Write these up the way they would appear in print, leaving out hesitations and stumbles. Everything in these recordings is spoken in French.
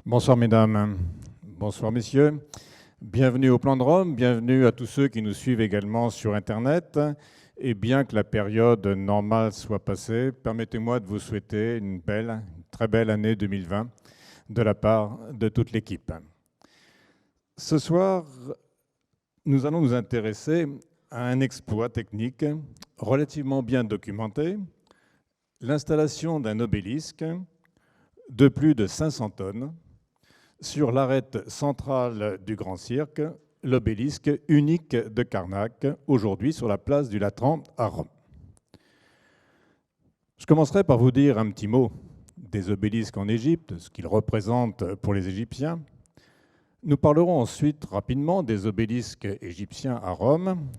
Bonsoir mesdames, bonsoir messieurs. Bienvenue au Plan de Rome, bienvenue à tous ceux qui nous suivent également sur Internet. Et bien que la période normale soit passée, permettez-moi de vous souhaiter une très belle année 2020 de la part de toute l'équipe. Ce soir, nous allons nous intéresser à un exploit technique relativement bien documenté, l'installation d'un obélisque de plus de 500 tonnes sur l'arête centrale du Grand Cirque, l'obélisque unique de Karnak, aujourd'hui sur la place du Latran à Rome. Je commencerai par vous dire un petit mot des obélisques en Égypte, ce qu'ils représentent pour les Égyptiens. Nous parlerons ensuite rapidement des obélisques égyptiens à Rome,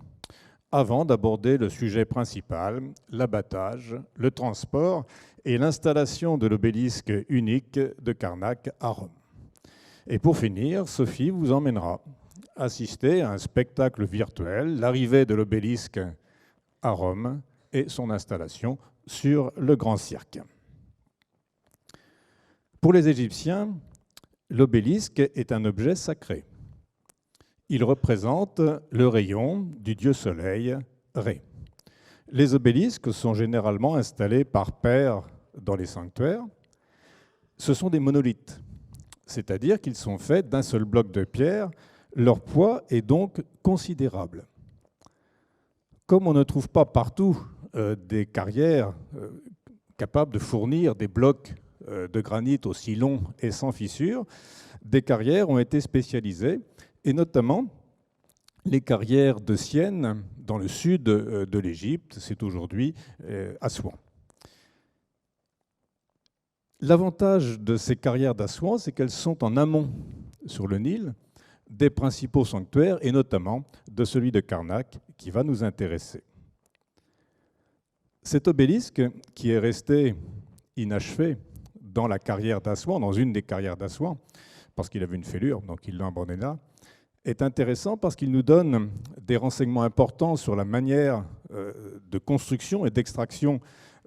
avant d'aborder le sujet principal, l'abattage, le transport et l'installation de l'obélisque unique de Karnak à Rome. Et pour finir, Sophie vous emmènera assister à un spectacle virtuel, l'arrivée de l'obélisque à Rome et son installation sur le Grand Cirque. Pour les Égyptiens, l'obélisque est un objet sacré. Il représente le rayon du dieu soleil, Ré. Les obélisques sont généralement installés par paires dans les sanctuaires. Ce sont des monolithes, c'est-à-dire qu'ils sont faits d'un seul bloc de pierre. Leur poids est donc considérable. Comme on ne trouve pas partout des carrières capables de fournir des blocs de granit aussi longs et sans fissures, des carrières ont été spécialisées, et notamment les carrières de Syène, dans le sud de l'Égypte, c'est aujourd'hui Assouan. L'avantage de ces carrières d'Assouan, c'est qu'elles sont en amont sur le Nil des principaux sanctuaires, et notamment de celui de Karnak, qui va nous intéresser. Cet obélisque, qui est resté inachevé dans la carrière d'Assouan, dans une des carrières d'Assouan, parce qu'il avait une fêlure, donc il l'a abandonné là, est intéressant parce qu'il nous donne des renseignements importants sur la manière de construction et d'extraction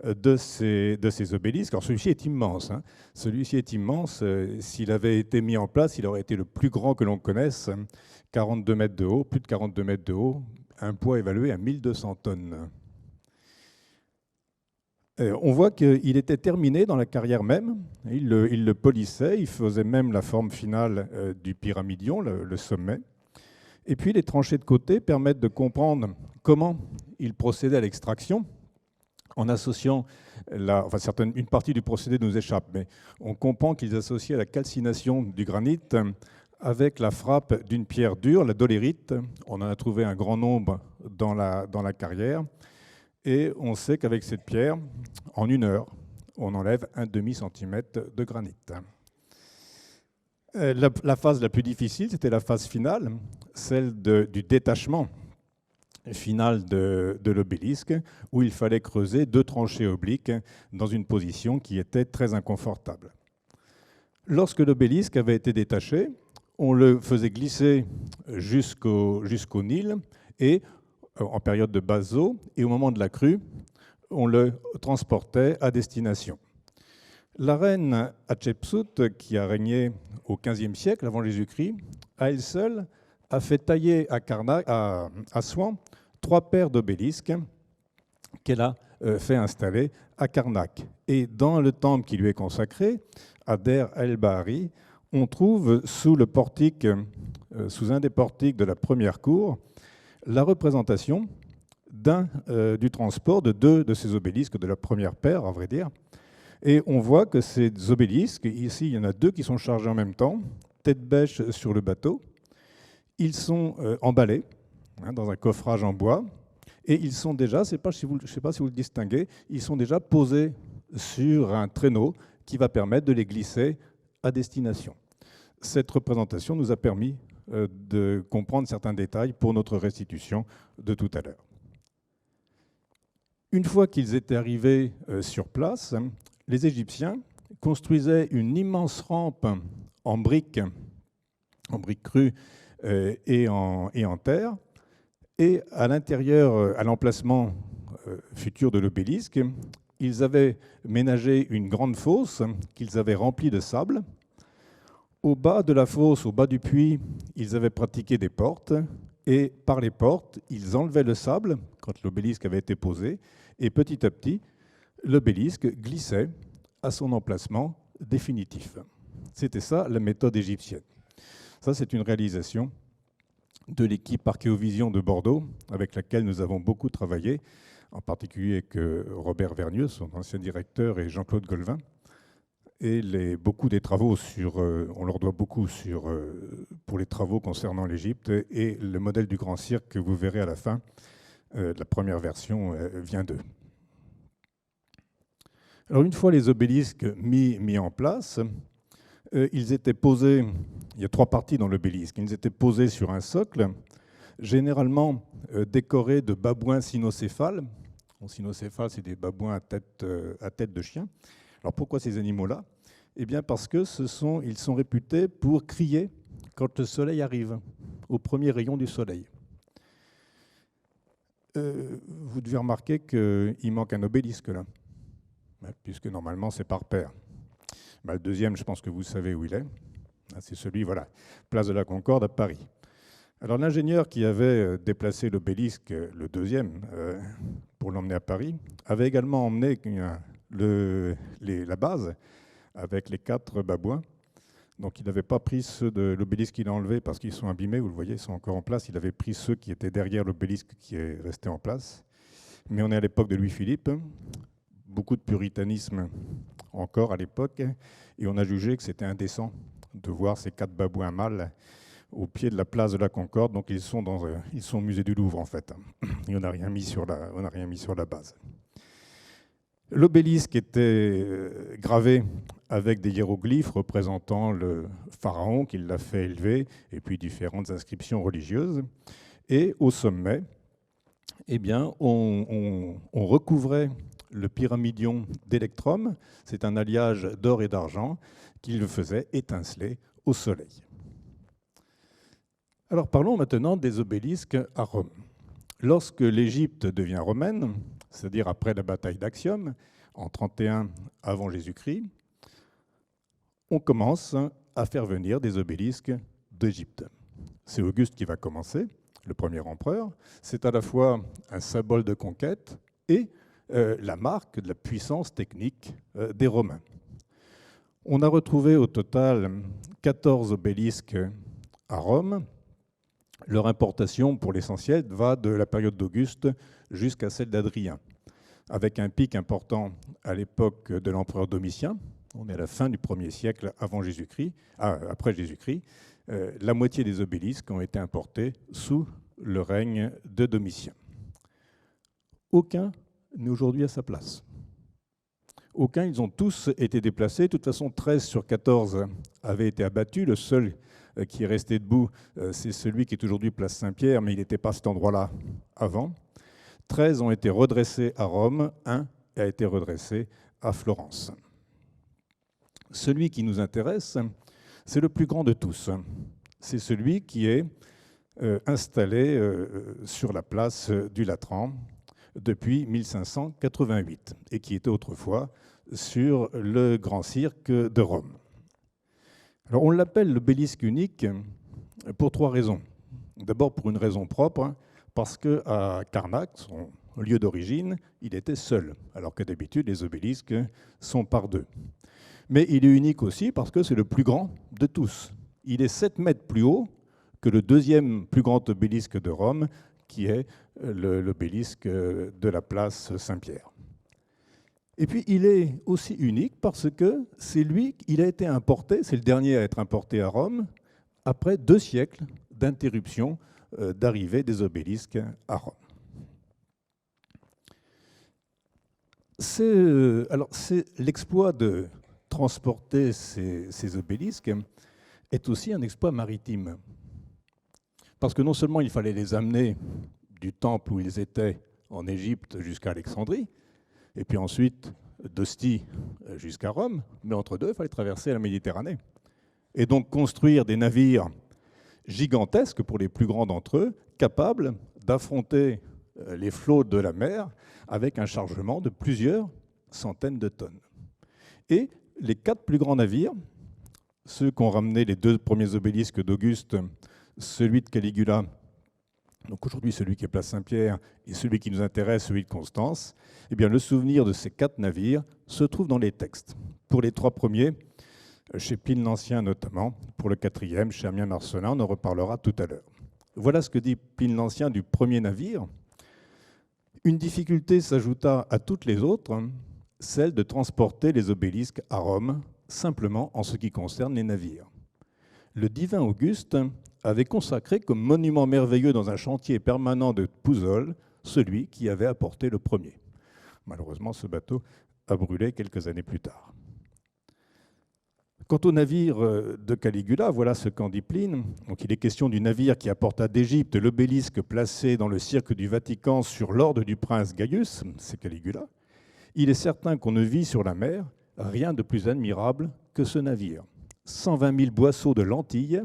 de ces obélisques. Alors celui-ci est immense. Celui-ci est immense. S'il avait été mis en place, il aurait été le plus grand que l'on connaisse, 42 mètres de haut, plus de 42 mètres de haut, un poids évalué à 1200 tonnes. On voit qu'il était terminé dans la carrière même, il le polissait, il faisait même la forme finale du pyramidion, le sommet. Et puis les tranchées de côté permettent de comprendre comment il procédait à l'extraction, en associant, une partie du procédé nous échappe, mais on comprend qu'ils associaient la calcination du granit avec la frappe d'une pierre dure, la dolérite. On en a trouvé un grand nombre dans la carrière. Et on sait qu'avec cette pierre, en 1 heure, on enlève un demi-centimètre de granit. La phase la plus difficile, c'était la phase finale, celle du détachement final de l'obélisque, où il fallait creuser 2 tranchées obliques dans une position qui était très inconfortable. Lorsque l'obélisque avait été détaché, on le faisait glisser jusqu'au Nil, et en période de basse eau, et au moment de la crue, on le transportait à destination. La reine Hatshepsut, qui a régné au XVe siècle avant Jésus-Christ, à elle seule a fait tailler à Assouan 3 paires d'obélisques qu'elle a fait installer à Karnak. Et dans le temple qui lui est consacré, à Der el-Bahari, on trouve sous un des portiques de la première cour, la représentation du transport de 2 de ces obélisques, de la première paire, à vrai dire. Et on voit que ces obélisques, ici, il y en a 2 qui sont chargés en même temps, tête bêche sur le bateau. Ils sont emballés dans un coffrage en bois, et ils sont déjà, je ne sais pas si vous le distinguez, ils sont déjà posés sur un traîneau qui va permettre de les glisser à destination. Cette représentation nous a permis de comprendre certains détails pour notre restitution de tout à l'heure. Une fois qu'ils étaient arrivés sur place, les Égyptiens construisaient une immense rampe en briques crues et en terre, et à l'intérieur, à l'emplacement futur de l'obélisque, ils avaient ménagé une grande fosse qu'ils avaient remplie de sable. Au bas de la fosse, au bas du puits, ils avaient pratiqué des portes, et par les portes, ils enlevaient le sable quand l'obélisque avait été posé, et petit à petit, l'obélisque glissait à son emplacement définitif. C'était ça la méthode égyptienne. Ça, c'est une réalisation de l'équipe Archéovision de Bordeaux, avec laquelle nous avons beaucoup travaillé, en particulier avec Robert Vernieux, son ancien directeur, et Jean-Claude Golvin. Et beaucoup des travaux on leur doit beaucoup pour les travaux concernant l'Égypte, et le modèle du grand cirque que vous verrez à la fin, la première version, vient d'eux. Alors une fois les obélisques mis en place, ils étaient posés, il y a 3 parties dans l'obélisque, ils étaient posés sur un socle, généralement décorés de babouins cynocéphales. Les cynocéphales, c'est des babouins à tête de chien. Alors pourquoi ces animaux-là? Eh bien parce que ils sont réputés pour crier quand le soleil arrive, au premier rayon du soleil. Vous devez remarquer qu'il manque un obélisque là, puisque normalement c'est par paire. Le deuxième, je pense que vous savez où il est. C'est celui, voilà, place de la Concorde à Paris. Alors l'ingénieur qui avait déplacé l'obélisque, le deuxième, pour l'emmener à Paris, avait également emmené la base avec les 4 babouins. Donc il n'avait pas pris ceux de l'obélisque qu'il a enlevé parce qu'ils sont abîmés, vous le voyez, ils sont encore en place. Il avait pris ceux qui étaient derrière l'obélisque qui est resté en place. Mais on est à l'époque de Louis-Philippe, beaucoup de puritanisme encore à l'époque, et on a jugé que c'était indécent de voir ces 4 babouins mâles au pied de la place de la Concorde. Donc ils sont au musée du Louvre en fait, et on n'a rien mis sur la base. L'obélisque était gravé avec des hiéroglyphes représentant le pharaon qui l'a fait élever, et puis différentes inscriptions religieuses. Et au sommet, eh bien, on recouvrait le pyramidion d'électrum. C'est un alliage d'or et d'argent qui le faisait étinceler au soleil. Alors parlons maintenant des obélisques à Rome. Lorsque l'Égypte devient romaine, c'est-à-dire après la bataille d'Actium, en 31 avant Jésus-Christ, on commence à faire venir des obélisques d'Égypte. C'est Auguste qui va commencer, le premier empereur. C'est à la fois un symbole de conquête et la marque de la puissance technique des Romains. On a retrouvé au total 14 obélisques à Rome. Leur importation, pour l'essentiel, va de la période d'Auguste jusqu'à celle d'Adrien, avec un pic important à l'époque de l'empereur Domitien. On est à la fin du 1er siècle après Jésus-Christ. La moitié des obélisques ont été importés sous le règne de Domitien. Aucun n'est aujourd'hui à sa place. Aucun, ils ont tous été déplacés. De toute façon, 13 sur 14 avaient été abattus. Le seul qui est resté debout, c'est celui qui est aujourd'hui place Saint-Pierre, mais il n'était pas à cet endroit-là avant. 13 ont été redressés à Rome, un a été redressé à Florence. Celui qui nous intéresse, c'est le plus grand de tous. C'est celui qui est installé sur la place du Latran depuis 1588 et qui était autrefois sur le Grand Cirque de Rome. Alors on l'appelle l'obélisque unique pour 3 raisons. D'abord pour une raison propre, parce qu'à Karnak, son lieu d'origine, il était seul, alors que d'habitude les obélisques sont par 2. Mais il est unique aussi parce que c'est le plus grand de tous. Il est 7 mètres plus haut que le deuxième plus grand obélisque de Rome, qui est l'obélisque de la place Saint-Pierre. Et puis il est aussi unique parce que il a été importé, c'est le dernier à être importé à Rome, après 2 siècles d'interruption d'arrivée des obélisques à Rome. L'exploit de transporter ces obélisques est aussi un exploit maritime. Parce que non seulement il fallait les amener du temple où ils étaient en Égypte jusqu'à Alexandrie, et puis ensuite d'Ostie jusqu'à Rome, mais entre deux, il fallait traverser la Méditerranée. Et donc construire des navires gigantesques, pour les plus grands d'entre eux, capables d'affronter les flots de la mer avec un chargement de plusieurs centaines de tonnes. Et les 4 plus grands navires ceux qui ont ramené les deux premiers obélisques d'Auguste, celui de Caligula, donc aujourd'hui celui qui est place Saint-Pierre, et celui qui nous intéresse, celui de Constance, eh bien, le souvenir de ces 4 navires se trouve dans les textes. Pour les 3 premiers, chez Pline l'Ancien notamment, pour le 4e, chez Ammien Marcellin, on en reparlera tout à l'heure. Voilà ce que dit Pline l'Ancien du premier navire. Une difficulté s'ajouta à toutes les autres, celle de transporter les obélisques à Rome, simplement en ce qui concerne les navires. Le divin Auguste avait consacré comme monument merveilleux dans un chantier permanent de Pouzzoles celui qui avait apporté le premier. Malheureusement, ce bateau a brûlé quelques années plus tard. Quant au navire de Caligula, voilà ce qu'en dit Pline. Donc, il est question du navire qui apporta d'Égypte l'obélisque placé dans le cirque du Vatican sur l'ordre du prince Gaius, c'est Caligula. Il est certain qu'on ne vit sur la mer rien de plus admirable que ce navire. 120 000 boisseaux de lentilles,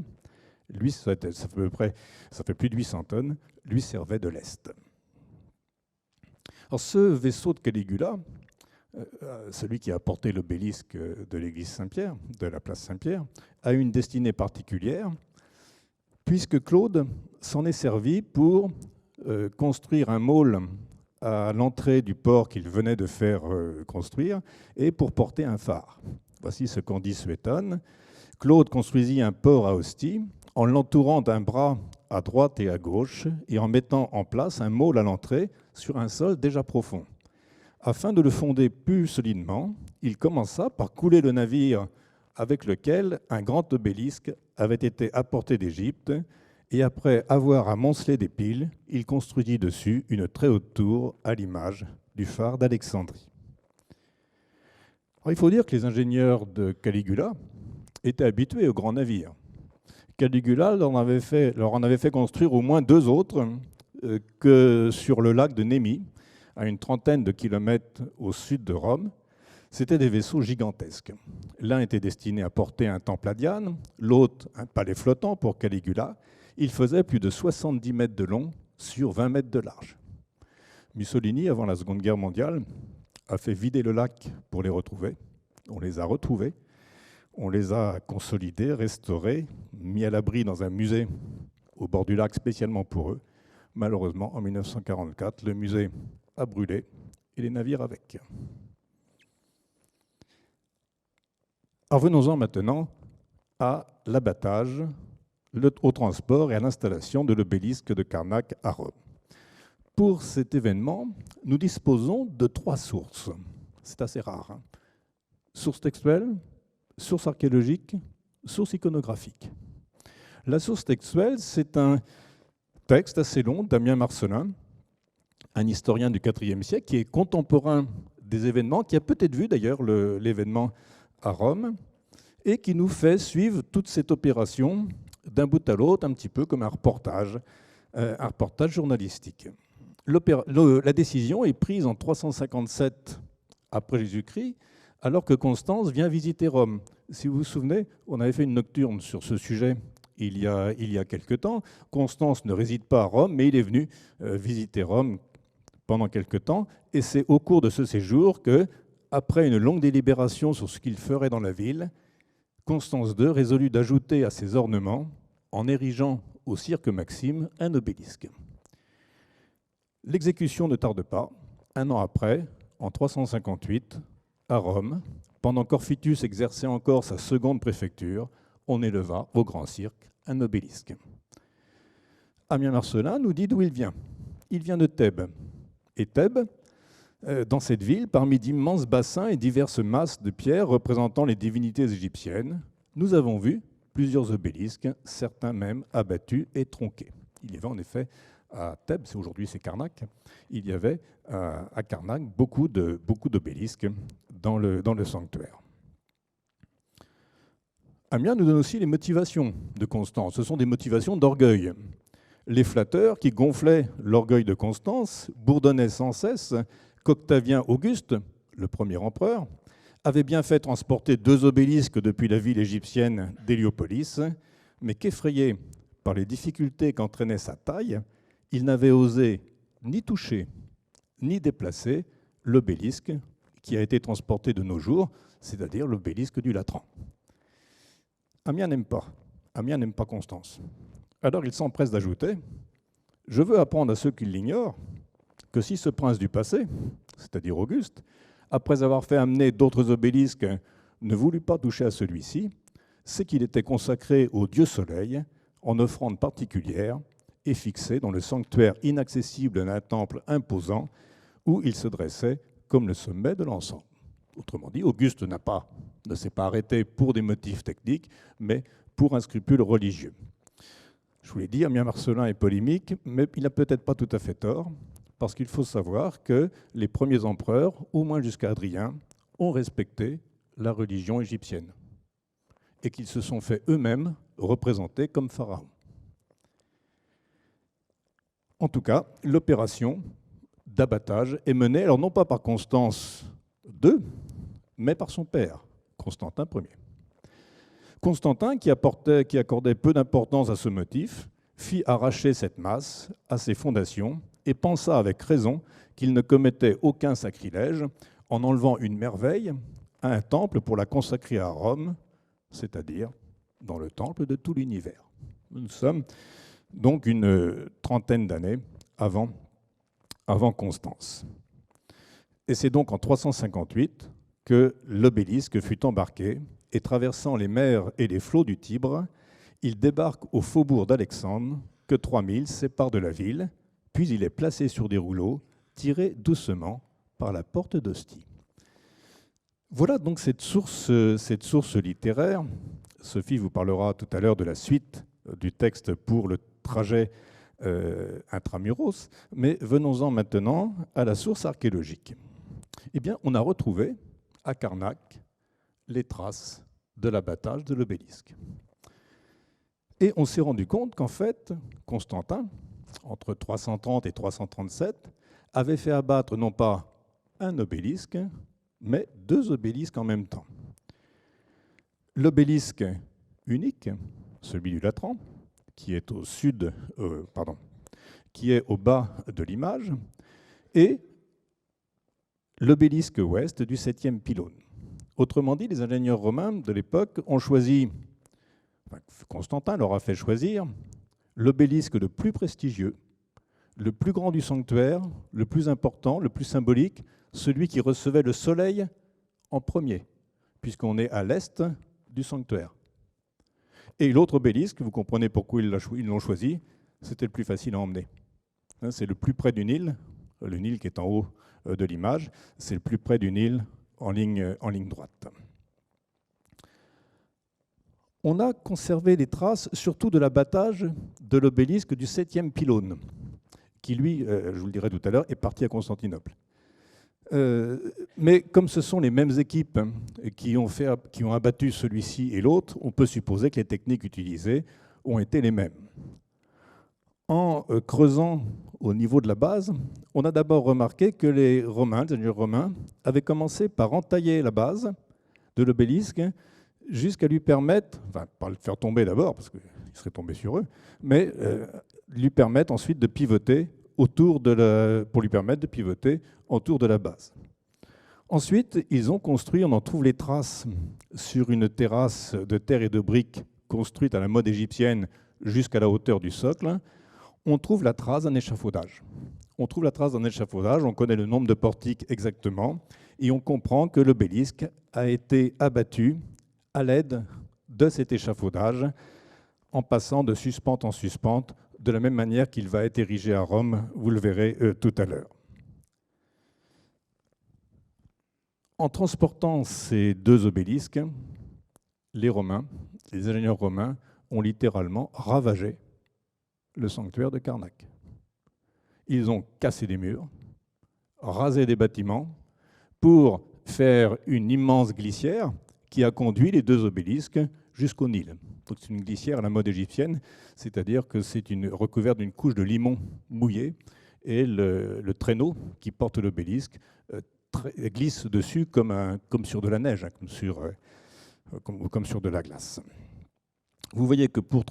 lui, ça fait plus de 800 tonnes, lui servait de lest. Alors, ce vaisseau de Caligula, celui qui a apporté l'obélisque de l'église Saint-Pierre, de la place Saint-Pierre, a une destinée particulière, puisque Claude s'en est servi pour construire un môle à l'entrée du port qu'il venait de faire construire et pour porter un phare. Voici ce qu'en dit Suétone. Claude construisit un port à Ostie en l'entourant d'un bras à droite et à gauche et en mettant en place un môle à l'entrée sur un sol déjà profond. Afin de le fonder plus solidement, il commença par couler le navire avec lequel un grand obélisque avait été apporté d'Égypte, et après avoir amoncelé des piles, il construisit dessus une très haute tour à l'image du phare d'Alexandrie. Il faut dire que les ingénieurs de Caligula étaient habitués aux grands navires. Caligula leur en avait fait construire au moins 2 autres que sur le lac de Némi, à une trentaine de kilomètres au sud de Rome. C'étaient des vaisseaux gigantesques. L'un était destiné à porter un temple à Diane, l'autre un palais flottant pour Caligula. Il faisait plus de 70 mètres de long sur 20 mètres de large. Mussolini, avant la Seconde Guerre mondiale, a fait vider le lac pour les retrouver. On les a retrouvés, on les a consolidés, restaurés, mis à l'abri dans un musée au bord du lac spécialement pour eux. Malheureusement, en 1944, le musée a brûlé et les navires avec. Alors venons-en maintenant à l'abattage, au transport et à l'installation de l'obélisque de Karnak à Rome. Pour cet événement, nous disposons de 3 sources. C'est assez rare. Source textuelle, source archéologique, source iconographique. La source textuelle, c'est un texte assez long d'Ammien Marcellin, un historien du IVe siècle qui est contemporain des événements, qui a peut-être vu d'ailleurs l'événement à Rome, et qui nous fait suivre toute cette opération d'un bout à l'autre, un petit peu comme un reportage journalistique. La décision est prise en 357 après Jésus-Christ, alors que Constance vient visiter Rome. Si vous vous souvenez, on avait fait une nocturne sur ce sujet il y a quelque temps. Constance ne réside pas à Rome, mais il est venu visiter Rome pendant quelque temps, et c'est au cours de ce séjour que, après une longue délibération sur ce qu'il ferait dans la ville, Constance II résolut d'ajouter à ses ornements, en érigeant au cirque Maxime, un obélisque. L'exécution ne tarde pas. 1 an après, en 358, à Rome, pendant qu'Orphitus exerçait encore sa seconde préfecture, on éleva au grand cirque un obélisque. Ammien Marcellin nous dit d'où il vient. Il vient de Thèbes. Et Thèbes, dans cette ville, parmi d'immenses bassins et diverses masses de pierres représentant les divinités égyptiennes, nous avons vu plusieurs obélisques, certains même abattus et tronqués. Il y avait en effet à Thèbes, aujourd'hui c'est Karnak, il y avait à Karnak beaucoup d'obélisques dans le sanctuaire. Ammien nous donne aussi les motivations de Constance. Ce sont des motivations d'orgueil. Les flatteurs qui gonflaient l'orgueil de Constance bourdonnaient sans cesse qu'Octavien Auguste, le premier empereur, avait bien fait transporter 2 obélisques depuis la ville égyptienne d'Héliopolis, mais qu'effrayé par les difficultés qu'entraînait sa taille, il n'avait osé ni toucher ni déplacer l'obélisque qui a été transporté de nos jours, c'est-à-dire l'obélisque du Latran. Amiens n'aime pas. Amiens n'aime pas Constance. Alors il s'empresse d'ajouter « Je veux apprendre à ceux qui l'ignorent que si ce prince du passé, c'est-à-dire Auguste, après avoir fait amener d'autres obélisques, ne voulut pas toucher à celui-ci, c'est qu'il était consacré au dieu Soleil en offrande particulière et fixé dans le sanctuaire inaccessible d'un temple imposant où il se dressait comme le sommet de l'ensemble. » Autrement dit, Auguste ne s'est pas arrêté pour des motifs techniques, mais pour un scrupule religieux. Je vous l'ai dit, Amiens Marcellin est polémique, mais il n'a peut-être pas tout à fait tort, parce qu'il faut savoir que les premiers empereurs, au moins jusqu'à Hadrien, ont respecté la religion égyptienne et qu'ils se sont fait eux-mêmes représenter comme pharaons. En tout cas, l'opération d'abattage est menée, alors non pas par Constance II, mais par son père, Constantin Ier. Constantin, qui accordait peu d'importance à ce motif, fit arracher cette masse à ses fondations et pensa avec raison qu'il ne commettait aucun sacrilège en enlevant une merveille à un temple pour la consacrer à Rome, c'est-à-dire dans le temple de tout l'univers. Nous sommes donc une trentaine d'années avant Constance. Et c'est donc en 358 que l'obélisque fut embarqué et traversant les mers et les flots du Tibre, il débarque au faubourg d'Alexandre, que 3000 séparent de la ville, puis il est placé sur des rouleaux, tirés doucement par la porte d'Ostie. Voilà donc cette source littéraire. Sophie vous parlera tout à l'heure de la suite du texte pour le trajet intramuros, mais venons-en maintenant à la source archéologique. Eh bien, on a retrouvé à Carnac les traces de l'abattage de l'obélisque. Et on s'est rendu compte qu'en fait, Constantin, entre 330 et 337, avait fait abattre non pas un obélisque, mais deux obélisques en même temps. L'obélisque unique, celui du Latran, qui est qui est au bas de l'image, et l'obélisque ouest du 7e pylône. Autrement dit, les ingénieurs romains de l'époque ont choisi, Constantin leur a fait choisir l'obélisque le plus prestigieux, le plus grand du sanctuaire, le plus important, le plus symbolique, celui qui recevait le soleil en premier, puisqu'on est à l'est du sanctuaire. Et l'autre obélisque, vous comprenez pourquoi ils l'ont choisi, c'était le plus facile à emmener. C'est le plus près du Nil, le Nil qui est en haut de l'image, c'est le plus près du Nil en ligne droite. On a conservé les traces surtout de l'abattage de l'obélisque du 7e pylône, qui lui, je vous le dirai tout à l'heure, est parti à Constantinople. Mais comme ce sont les mêmes équipes qui ont abattu celui-ci et l'autre, on peut supposer que les techniques utilisées ont été les mêmes. En creusant au niveau de la base, on a d'abord remarqué que les ingénieurs romains, avaient commencé par entailler la base de l'obélisque jusqu'à lui permettre, enfin pas le faire tomber d'abord, parce qu'il serait tombé sur eux, mais lui permettre ensuite de pivoter pour lui permettre de pivoter autour de la base. Ensuite, ils ont construit, on en trouve les traces sur une terrasse de terre et de briques construite à la mode égyptienne jusqu'à la hauteur du socle. On trouve la trace d'un échafaudage. On connaît le nombre de portiques exactement, et on comprend que l'obélisque a été abattu à l'aide de cet échafaudage, en passant de suspente en suspente, de la même manière qu'il va être érigé à Rome, vous le verrez tout à l'heure. En transportant ces deux obélisques, les ingénieurs romains, ont littéralement ravagé le sanctuaire de Carnac. Ils ont cassé des murs, rasé des bâtiments pour faire une immense glissière qui a conduit les deux obélisques jusqu'au Nil. Donc c'est une glissière à la mode égyptienne, c'est-à-dire que c'est recouverte d'une couche de limon mouillé et le traîneau qui porte l'obélisque glisse dessus comme sur de la neige, comme sur de la glace. Vous voyez que pour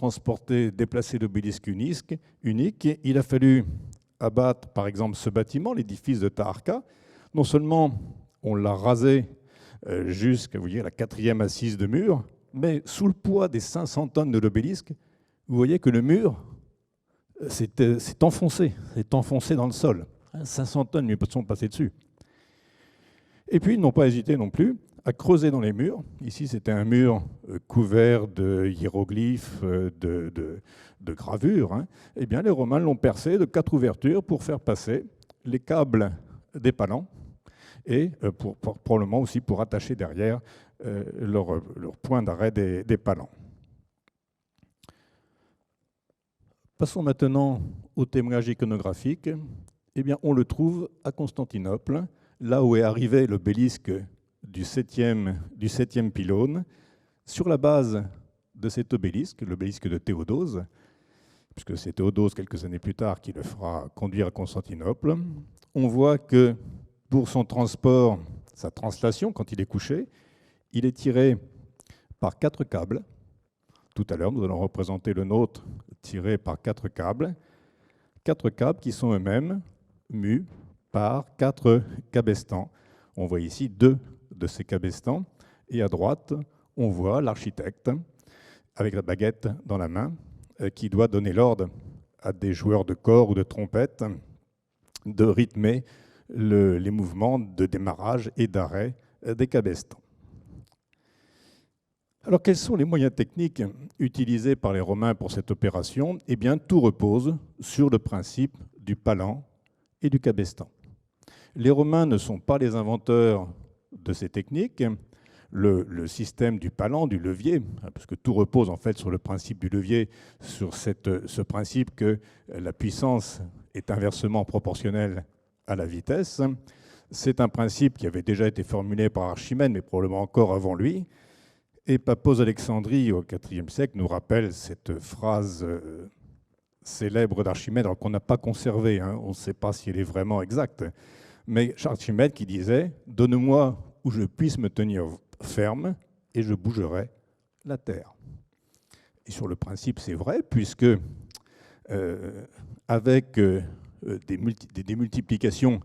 déplacer l'obélisque unique, il a fallu abattre, par exemple, ce bâtiment, l'édifice de Taharqa. Non seulement on l'a rasé jusqu'à la 4e assise de mur, Mais sous le poids des 500 tonnes de l'obélisque, vous voyez que le mur s'est enfoncé dans le sol. 500 tonnes lui sont passées dessus. Et puis, ils n'ont pas hésité non plus à creuser dans les murs. Ici, c'était un mur couvert de hiéroglyphes, de gravures. Hein. Eh bien, les Romains l'ont percé de 4 ouvertures pour faire passer les câbles des palans et probablement aussi pour attacher derrière leur point d'arrêt des palans. Passons maintenant au témoignage iconographique. Eh bien, on le trouve à Constantinople, là où est arrivé l'obélisque du 7e pylône. Sur la base de cet obélisque, l'obélisque de Théodose, puisque c'est Théodose quelques années plus tard qui le fera conduire à Constantinople, on voit que pour son transport, sa translation, quand il est couché, il est tiré par 4 câbles. Tout à l'heure, nous allons représenter le nôtre tiré par 4 câbles. 4 câbles qui sont eux-mêmes mus par 4 cabestans. On voit ici 2 de ces cabestans. Et à droite, on voit l'architecte avec la baguette dans la main qui doit donner l'ordre à des joueurs de cor ou de trompette de rythmer les mouvements de démarrage et d'arrêt des cabestans. Alors, quels sont les moyens techniques utilisés par les Romains pour cette opération? Eh bien, tout repose sur le principe du palan et du cabestan. Les Romains ne sont pas les inventeurs de ces techniques. Le système du palan, du levier, parce que tout repose en fait sur le principe du levier, sur ce principe que la puissance est inversement proportionnelle à la vitesse. C'est un principe qui avait déjà été formulé par Archimède, mais probablement encore avant lui. Et Papos d'Alexandrie, au IVe siècle, nous rappelle cette phrase célèbre d'Archimède, alors qu'on n'a pas conservée, hein, on ne sait pas si elle est vraiment exacte, mais Archimède qui disait « Donne-moi où je puisse me tenir ferme et je bougerai la terre ». Et sur le principe, c'est vrai, puisque avec des multiplications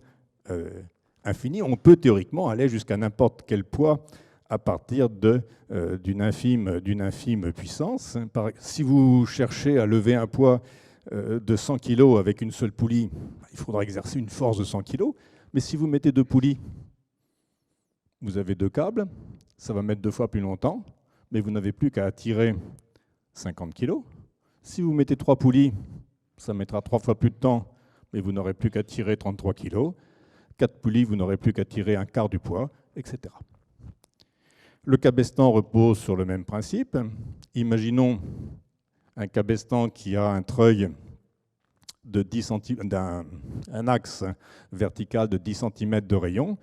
infinies, on peut théoriquement aller jusqu'à n'importe quel poids à partir d'une infime puissance. Si vous cherchez à lever un poids de 100 kg avec une seule poulie, il faudra exercer une force de 100 kg. Mais si vous mettez 2 poulies, vous avez 2 câbles, ça va mettre 2 fois plus longtemps, mais vous n'avez plus qu'à attirer 50 kg. Si vous mettez 3 poulies, ça mettra 3 fois plus de temps, mais vous n'aurez plus qu'à tirer 33 kg. 4 poulies, vous n'aurez plus qu'à tirer un quart du poids, etc. Le cabestan repose sur le même principe. Imaginons un cabestan qui a un treuil de 10 un axe vertical de 10 cm de rayon.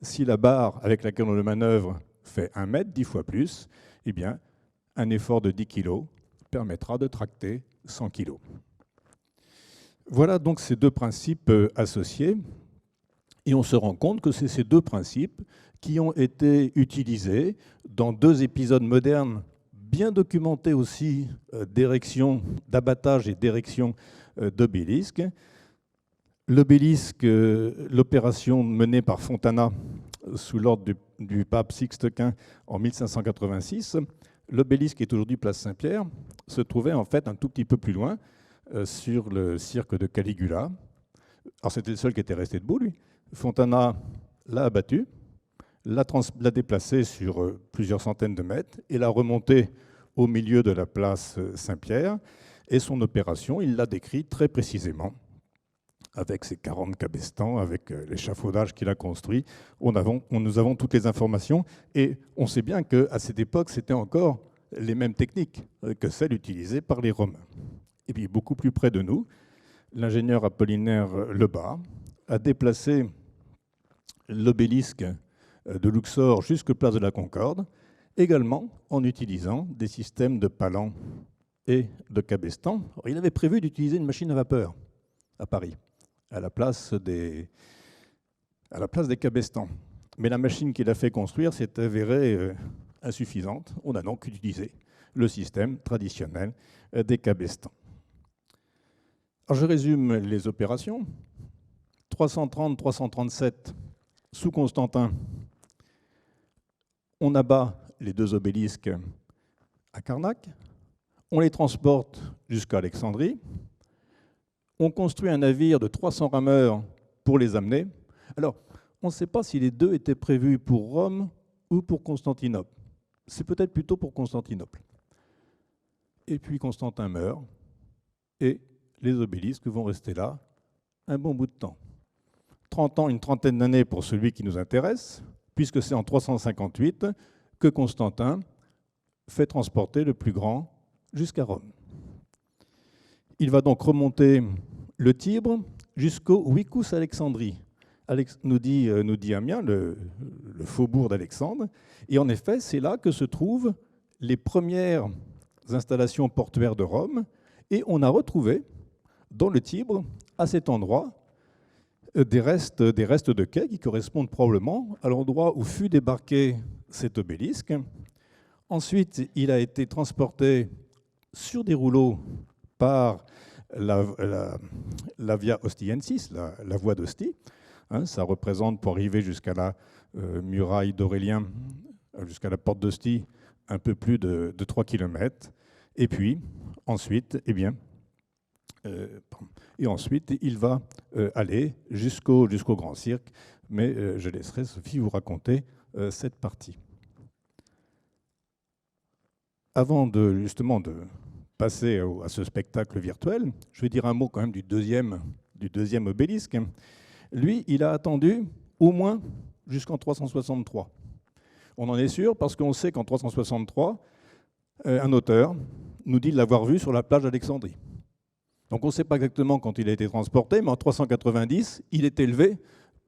Si la barre avec laquelle on le manœuvre fait 1 mètre, 10 fois plus, eh bien, un effort de 10 kg permettra de tracter 100 kg. Voilà donc ces 2 principes associés. Et on se rend compte que c'est ces 2 principes qui ont été utilisés dans 2 épisodes modernes bien documentés aussi d'érection, d'abattage et d'érection d'obélisques. L'obélisque, l'opération menée par Fontana sous l'ordre du pape Sixte Quint en 1586, l'obélisque qui est aujourd'hui place Saint-Pierre, se trouvait en fait un tout petit peu plus loin sur le cirque de Caligula. Alors c'était le seul qui était resté debout, lui. Fontana l'a abattu, l'a déplacé sur plusieurs centaines de mètres et l'a remonté au milieu de la place Saint-Pierre. Et son opération, il l'a décrite très précisément, avec ses 40 cabestans, avec l'échafaudage qu'il a construit. Nous avons toutes les informations et on sait bien qu'à cette époque, c'était encore les mêmes techniques que celles utilisées par les Romains. Et puis beaucoup plus près de nous, l'ingénieur Apollinaire Lebas a déplacé l'obélisque de Luxor jusqu'à place de la Concorde, également en utilisant des systèmes de palan et de cabestan. Il avait prévu d'utiliser une machine à vapeur à Paris, à la place des cabestans. Mais la machine qu'il a fait construire s'est avérée insuffisante. On a donc utilisé le système traditionnel des cabestans. Alors je résume les opérations. 330-337, sous Constantin, on abat les 2 obélisques à Karnak, on les transporte jusqu'à Alexandrie, on construit un navire de 300 rameurs pour les amener. Alors, on ne sait pas si les deux étaient prévus pour Rome ou pour Constantinople. C'est peut-être plutôt pour Constantinople. Et puis Constantin meurt, et les obélisques vont rester là un bon bout de temps. 30 ans, une trentaine d'années pour celui qui nous intéresse, puisque c'est en 358 que Constantin fait transporter le plus grand jusqu'à Rome. Il va donc remonter le Tibre jusqu'au Vicus Alexandrie, nous dit Amiens, le faubourg d'Alexandre. Et en effet, c'est là que se trouvent les premières installations portuaires de Rome. Et on a retrouvé dans le Tibre, à cet endroit, des restes de quais qui correspondent probablement à l'endroit où fut débarqué cet obélisque. Ensuite, il a été transporté sur des rouleaux par la Via Ostiensis, la voie d'Ostie. Ça représente, pour arriver jusqu'à la muraille d'Aurélien, jusqu'à la porte d'Ostie, un peu plus de 3 km. Et puis, ensuite, il va aller jusqu'au Grand Cirque, mais je laisserai Sophie vous raconter cette partie. Avant justement de passer à ce spectacle virtuel, je vais dire un mot quand même du deuxième obélisque. Lui, il a attendu au moins jusqu'en 363. On en est sûr parce qu'on sait qu'en 363, un auteur nous dit de l'avoir vu sur la plage d'Alexandrie. Donc on ne sait pas exactement quand il a été transporté, mais en 390, il est élevé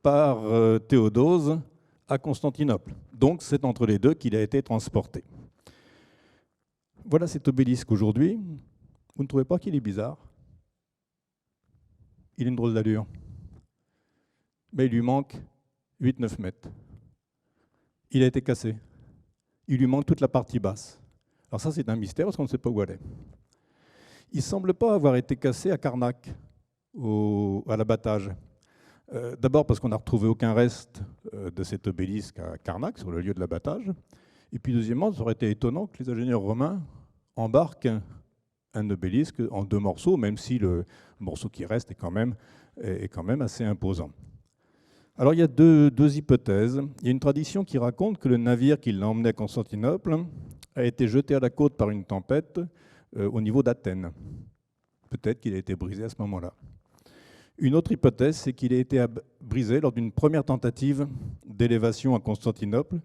par Théodose à Constantinople. Donc c'est entre les deux qu'il a été transporté. Voilà cet obélisque aujourd'hui. Vous ne trouvez pas qu'il est bizarre? Il a une drôle d'allure. Mais il lui manque 8-9 mètres. Il a été cassé. Il lui manque toute la partie basse. Alors ça, c'est un mystère parce qu'on ne sait pas où elle est. Il ne semble pas avoir été cassé à Karnak, à l'abattage. D'abord parce qu'on n'a retrouvé aucun reste de cet obélisque à Karnak, sur le lieu de l'abattage. Et puis deuxièmement, ça aurait été étonnant que les ingénieurs romains embarquent un obélisque en 2 morceaux, même si le morceau qui reste est quand même assez imposant. Alors il y a deux hypothèses. Il y a une tradition qui raconte que le navire qui l'a emmené à Constantinople a été jeté à la côte par une tempête au niveau d'Athènes. Peut-être qu'il a été brisé à ce moment-là. Une autre hypothèse, c'est qu'il a été brisé lors d'une première tentative d'élévation à Constantinople,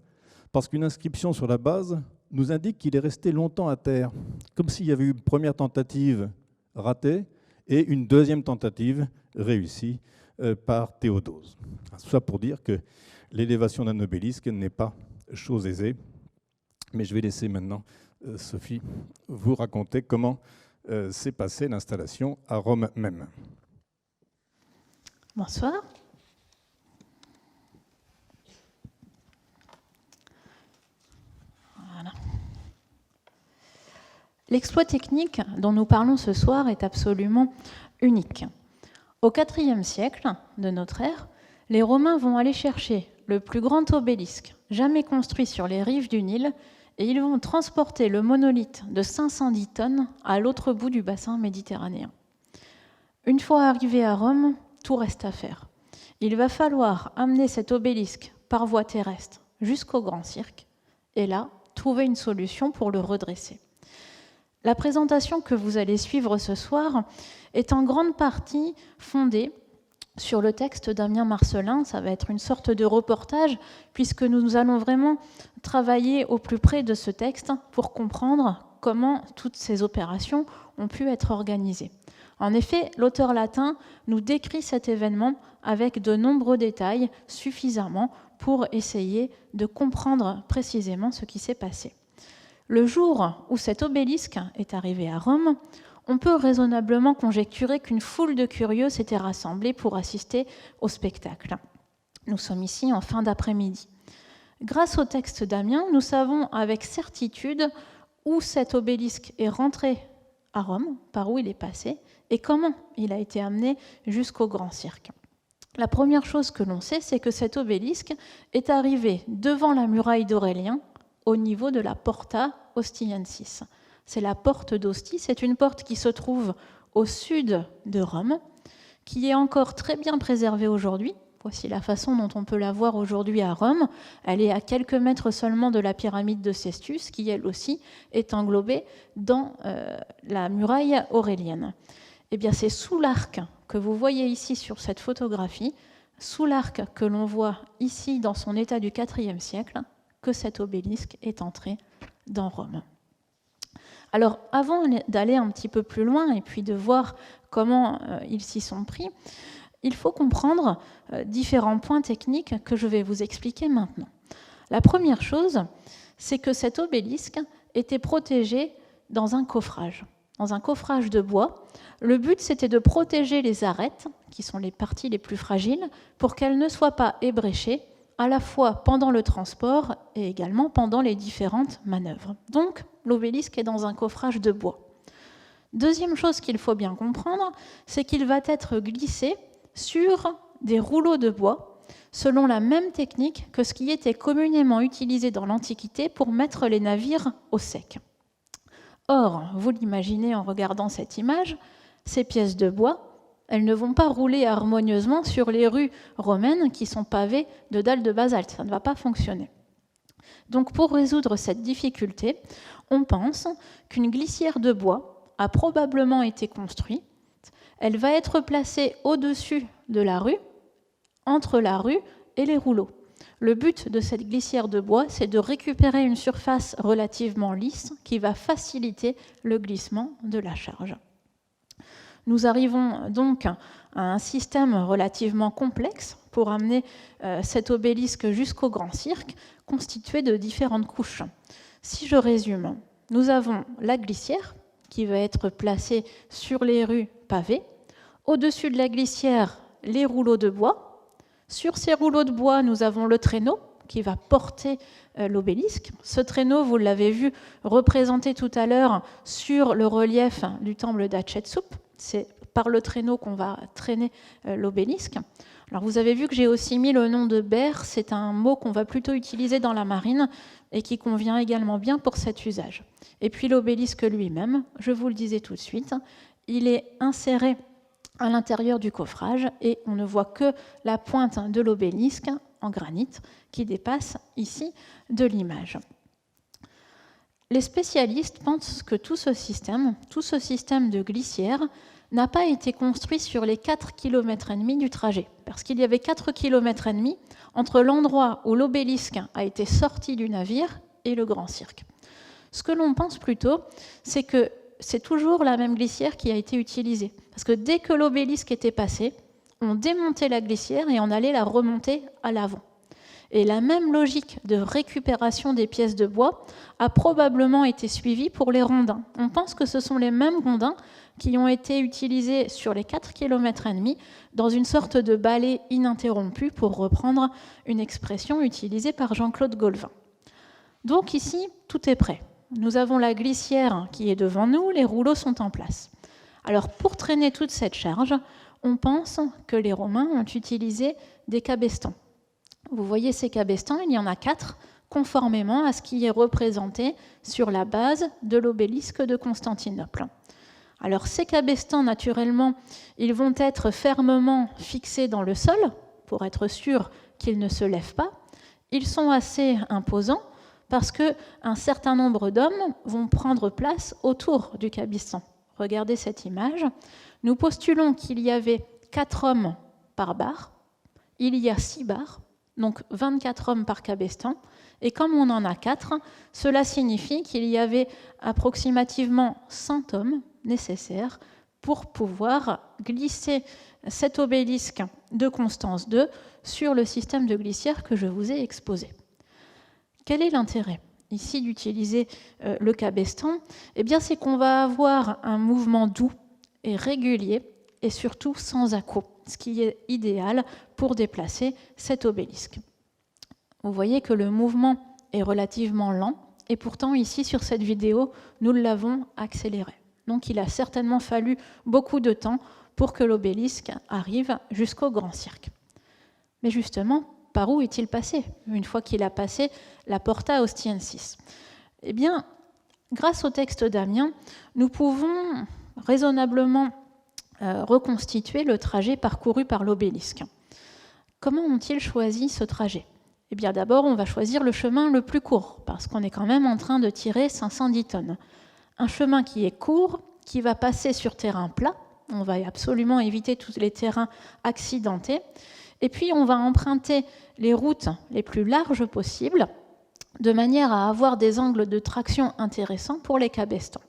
parce qu'une inscription sur la base nous indique qu'il est resté longtemps à terre, comme s'il y avait eu une première tentative ratée et une deuxième tentative réussie par Théodose. Tout ça pour dire que l'élévation d'un obélisque n'est pas chose aisée. Mais je vais laisser maintenant Sophie vous raconter comment s'est passée l'installation à Rome même. Bonsoir. Voilà. L'exploit technique dont nous parlons ce soir est absolument unique. Au IVe siècle de notre ère, les Romains vont aller chercher le plus grand obélisque jamais construit sur les rives du Nil et ils vont transporter le monolithe de 510 tonnes à l'autre bout du bassin méditerranéen. Une fois arrivé à Rome, tout reste à faire. Il va falloir amener cet obélisque par voie terrestre jusqu'au Grand Cirque et là, trouver une solution pour le redresser. La présentation que vous allez suivre ce soir est en grande partie fondée sur le texte d'Amiens Marcellin. Ça va être une sorte de reportage puisque nous allons vraiment travailler au plus près de ce texte pour comprendre comment toutes ces opérations ont pu être organisées. En effet, l'auteur latin nous décrit cet événement avec de nombreux détails suffisamment pour essayer de comprendre précisément ce qui s'est passé. Le jour où cet obélisque est arrivé à Rome, on peut raisonnablement conjecturer qu'une foule de curieux s'était rassemblée pour assister au spectacle. Nous sommes ici en fin d'après-midi. Grâce au texte d'Amiens, nous savons avec certitude où cet obélisque est rentré à Rome, par où il est passé, et comment il a été amené jusqu'au Grand Cirque. La première chose que l'on sait, c'est que cet obélisque est arrivé devant la muraille d'Aurélien, au niveau de la Porta Ostiensis. C'est la porte d'Ostie. C'est une porte qui se trouve au sud de Rome, qui est encore très bien préservée aujourd'hui. Voici la façon dont on peut la voir aujourd'hui à Rome. Elle est à quelques mètres seulement de la pyramide de Cestius, qui elle aussi est englobée dans la muraille aurélienne. Eh bien, c'est sous l'arc que vous voyez ici sur cette photographie, sous l'arc que l'on voit ici dans son état du IVe siècle, que cet obélisque est entré dans Rome. Alors, avant d'aller un petit peu plus loin et puis de voir comment ils s'y sont pris, il faut comprendre différents points techniques que je vais vous expliquer maintenant. La première chose, c'est que cet obélisque était protégé dans un coffrage de bois. Le but, c'était de protéger les arêtes, qui sont les parties les plus fragiles, pour qu'elles ne soient pas ébréchées, à la fois pendant le transport et également pendant les différentes manœuvres. Donc, l'obélisque est dans un coffrage de bois. Deuxième chose qu'il faut bien comprendre, c'est qu'il va être glissé sur des rouleaux de bois, selon la même technique que ce qui était communément utilisé dans l'Antiquité pour mettre les navires au sec. Or, vous l'imaginez en regardant cette image, ces pièces de bois, elles ne vont pas rouler harmonieusement sur les rues romaines qui sont pavées de dalles de basalte. Ça ne va pas fonctionner. Donc, pour résoudre cette difficulté, on pense qu'une glissière de bois a probablement été construite. Elle va être placée au-dessus de la rue, entre la rue et les rouleaux. Le but de cette glissière de bois, c'est de récupérer une surface relativement lisse qui va faciliter le glissement de la charge. Nous arrivons donc à un système relativement complexe pour amener cet obélisque jusqu'au Grand Cirque, constitué de différentes couches. Si je résume, nous avons la glissière qui va être placée sur les rues pavées. Au-dessus de la glissière, les rouleaux de bois. Sur ces rouleaux de bois, nous avons le traîneau qui va porter l'obélisque. Ce traîneau, vous l'avez vu représenté tout à l'heure sur le relief du temple d'Hatshepsut. C'est par le traîneau qu'on va traîner l'obélisque. Alors vous avez vu que j'ai aussi mis le nom de berre. C'est un mot qu'on va plutôt utiliser dans la marine et qui convient également bien pour cet usage. Et puis l'obélisque lui-même, je vous le disais tout de suite, il est inséré à l'intérieur du coffrage et on ne voit que la pointe de l'obélisque en granit qui dépasse ici de l'image. Les spécialistes pensent que tout ce système de glissière n'a pas été construit sur les 4,5 km du trajet, parce qu'il y avait 4,5 km entre l'endroit où l'obélisque a été sorti du navire et le Grand Cirque. Ce que l'on pense plutôt, c'est que c'est toujours la même glissière qui a été utilisée. Parce que dès que l'obélisque était passé, on démontait la glissière et on allait la remonter à l'avant. Et la même logique de récupération des pièces de bois a probablement été suivie pour les rondins. On pense que ce sont les mêmes rondins qui ont été utilisés sur les 4,5 km dans une sorte de balai ininterrompu, pour reprendre une expression utilisée par Jean-Claude Gaulvin. Donc ici, tout est prêt. Nous avons la glissière qui est devant nous, les rouleaux sont en place. Alors pour traîner toute cette charge, on pense que les Romains ont utilisé des cabestans. Vous voyez ces cabestans, il y en a 4, conformément à ce qui est représenté sur la base de l'obélisque de Constantinople. Alors ces cabestans, naturellement, ils vont être fermement fixés dans le sol pour être sûr qu'ils ne se lèvent pas. Ils sont assez imposants parce qu'un certain nombre d'hommes vont prendre place autour du cabestan. Regardez cette image. Nous postulons qu'il y avait 4 hommes par barre. Il y a 6 barres, donc 24 hommes par cabestan. Et comme on en a 4, cela signifie qu'il y avait approximativement 100 hommes nécessaires pour pouvoir glisser cet obélisque de Constance II sur le système de glissière que je vous ai exposé. Quel est l'intérêt ici d'utiliser le cabestan? Eh bien, c'est qu'on va avoir un mouvement doux et régulier et surtout sans à-coups, ce qui est idéal pour déplacer cet obélisque. Vous voyez que le mouvement est relativement lent et pourtant ici sur cette vidéo, nous l'avons accéléré. Donc il a certainement fallu beaucoup de temps pour que l'obélisque arrive jusqu'au Grand Cirque. Mais justement, par où est-il passé? Une fois qu'il a passé la Porta Ostiensis. Eh bien, grâce au texte d'Amiens, nous pouvons raisonnablement reconstituer le trajet parcouru par l'obélisque. Comment ont-ils choisi ce trajet ? Eh bien d'abord, on va choisir le chemin le plus court, parce qu'on est quand même en train de tirer 510 tonnes. Un chemin qui est court, qui va passer sur terrain plat, on va absolument éviter tous les terrains accidentés, et puis on va emprunter les routes les plus larges possibles, de manière à avoir des angles de traction intéressants pour les cabestans.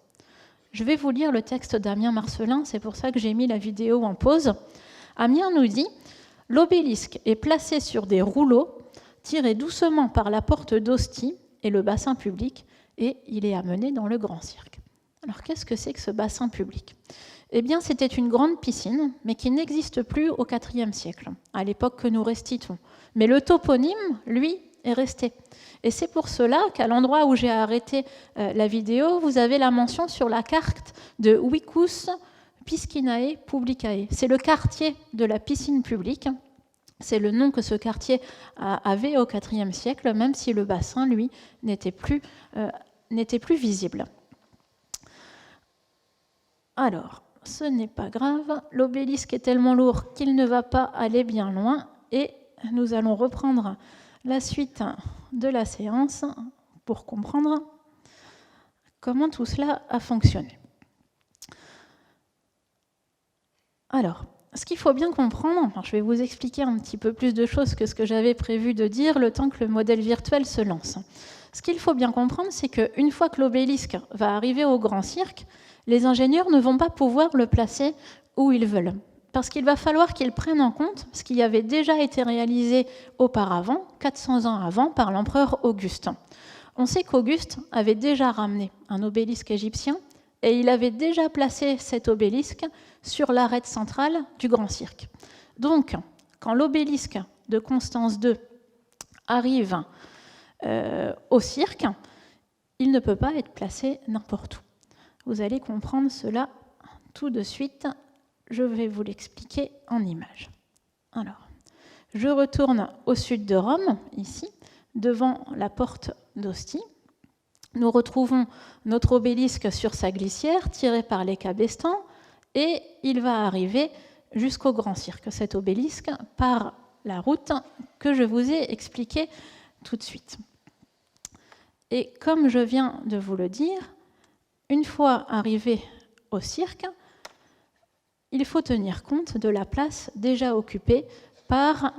Je vais vous lire le texte d'Amiens Marcelin, c'est pour ça que j'ai mis la vidéo en pause. Amiens nous dit « L'obélisque est placé sur des rouleaux, tiré doucement par la porte d'Ostie et le bassin public, et il est amené dans le grand cirque. » Alors qu'est-ce que c'est que ce bassin public ? Eh bien, c'était une grande piscine, mais qui n'existe plus au IVe siècle, à l'époque que nous restituons. Mais le toponyme, lui, est resté. Et c'est pour cela qu'à l'endroit où j'ai arrêté la vidéo, vous avez la mention sur la carte de Vicus Piscinae Publicae. C'est le quartier de la piscine publique. C'est le nom que ce quartier avait au IVe siècle, même si le bassin, lui, n'était plus visible. Alors, ce n'est pas grave. L'obélisque est tellement lourd qu'il ne va pas aller bien loin. Et nous allons reprendre la suite de la séance pour comprendre comment tout cela a fonctionné. Alors, ce qu'il faut bien comprendre, je vais vous expliquer un petit peu plus de choses que ce que j'avais prévu de dire le temps que le modèle virtuel se lance. Ce qu'il faut bien comprendre, c'est qu'une fois que l'obélisque va arriver au grand cirque, les ingénieurs ne vont pas pouvoir le placer où ils veulent. Parce qu'il va falloir qu'ils prennent en compte ce qui avait déjà été réalisé auparavant, 400 ans avant, par l'empereur Auguste. On sait qu'Auguste avait déjà ramené un obélisque égyptien et il avait déjà placé cet obélisque sur l'arête centrale du Grand Cirque. Donc, quand l'obélisque de Constance II arrive au cirque, il ne peut pas être placé n'importe où. Vous allez comprendre cela tout de suite. Je vais vous l'expliquer en images. Alors, je retourne au sud de Rome, ici, devant la porte d'Ostie. Nous retrouvons notre obélisque sur sa glissière, tiré par les cabestans, et il va arriver jusqu'au Grand Cirque, cet obélisque, par la route que je vous ai expliquée tout de suite. Et comme je viens de vous le dire, une fois arrivé au cirque, il faut tenir compte de la place déjà occupée par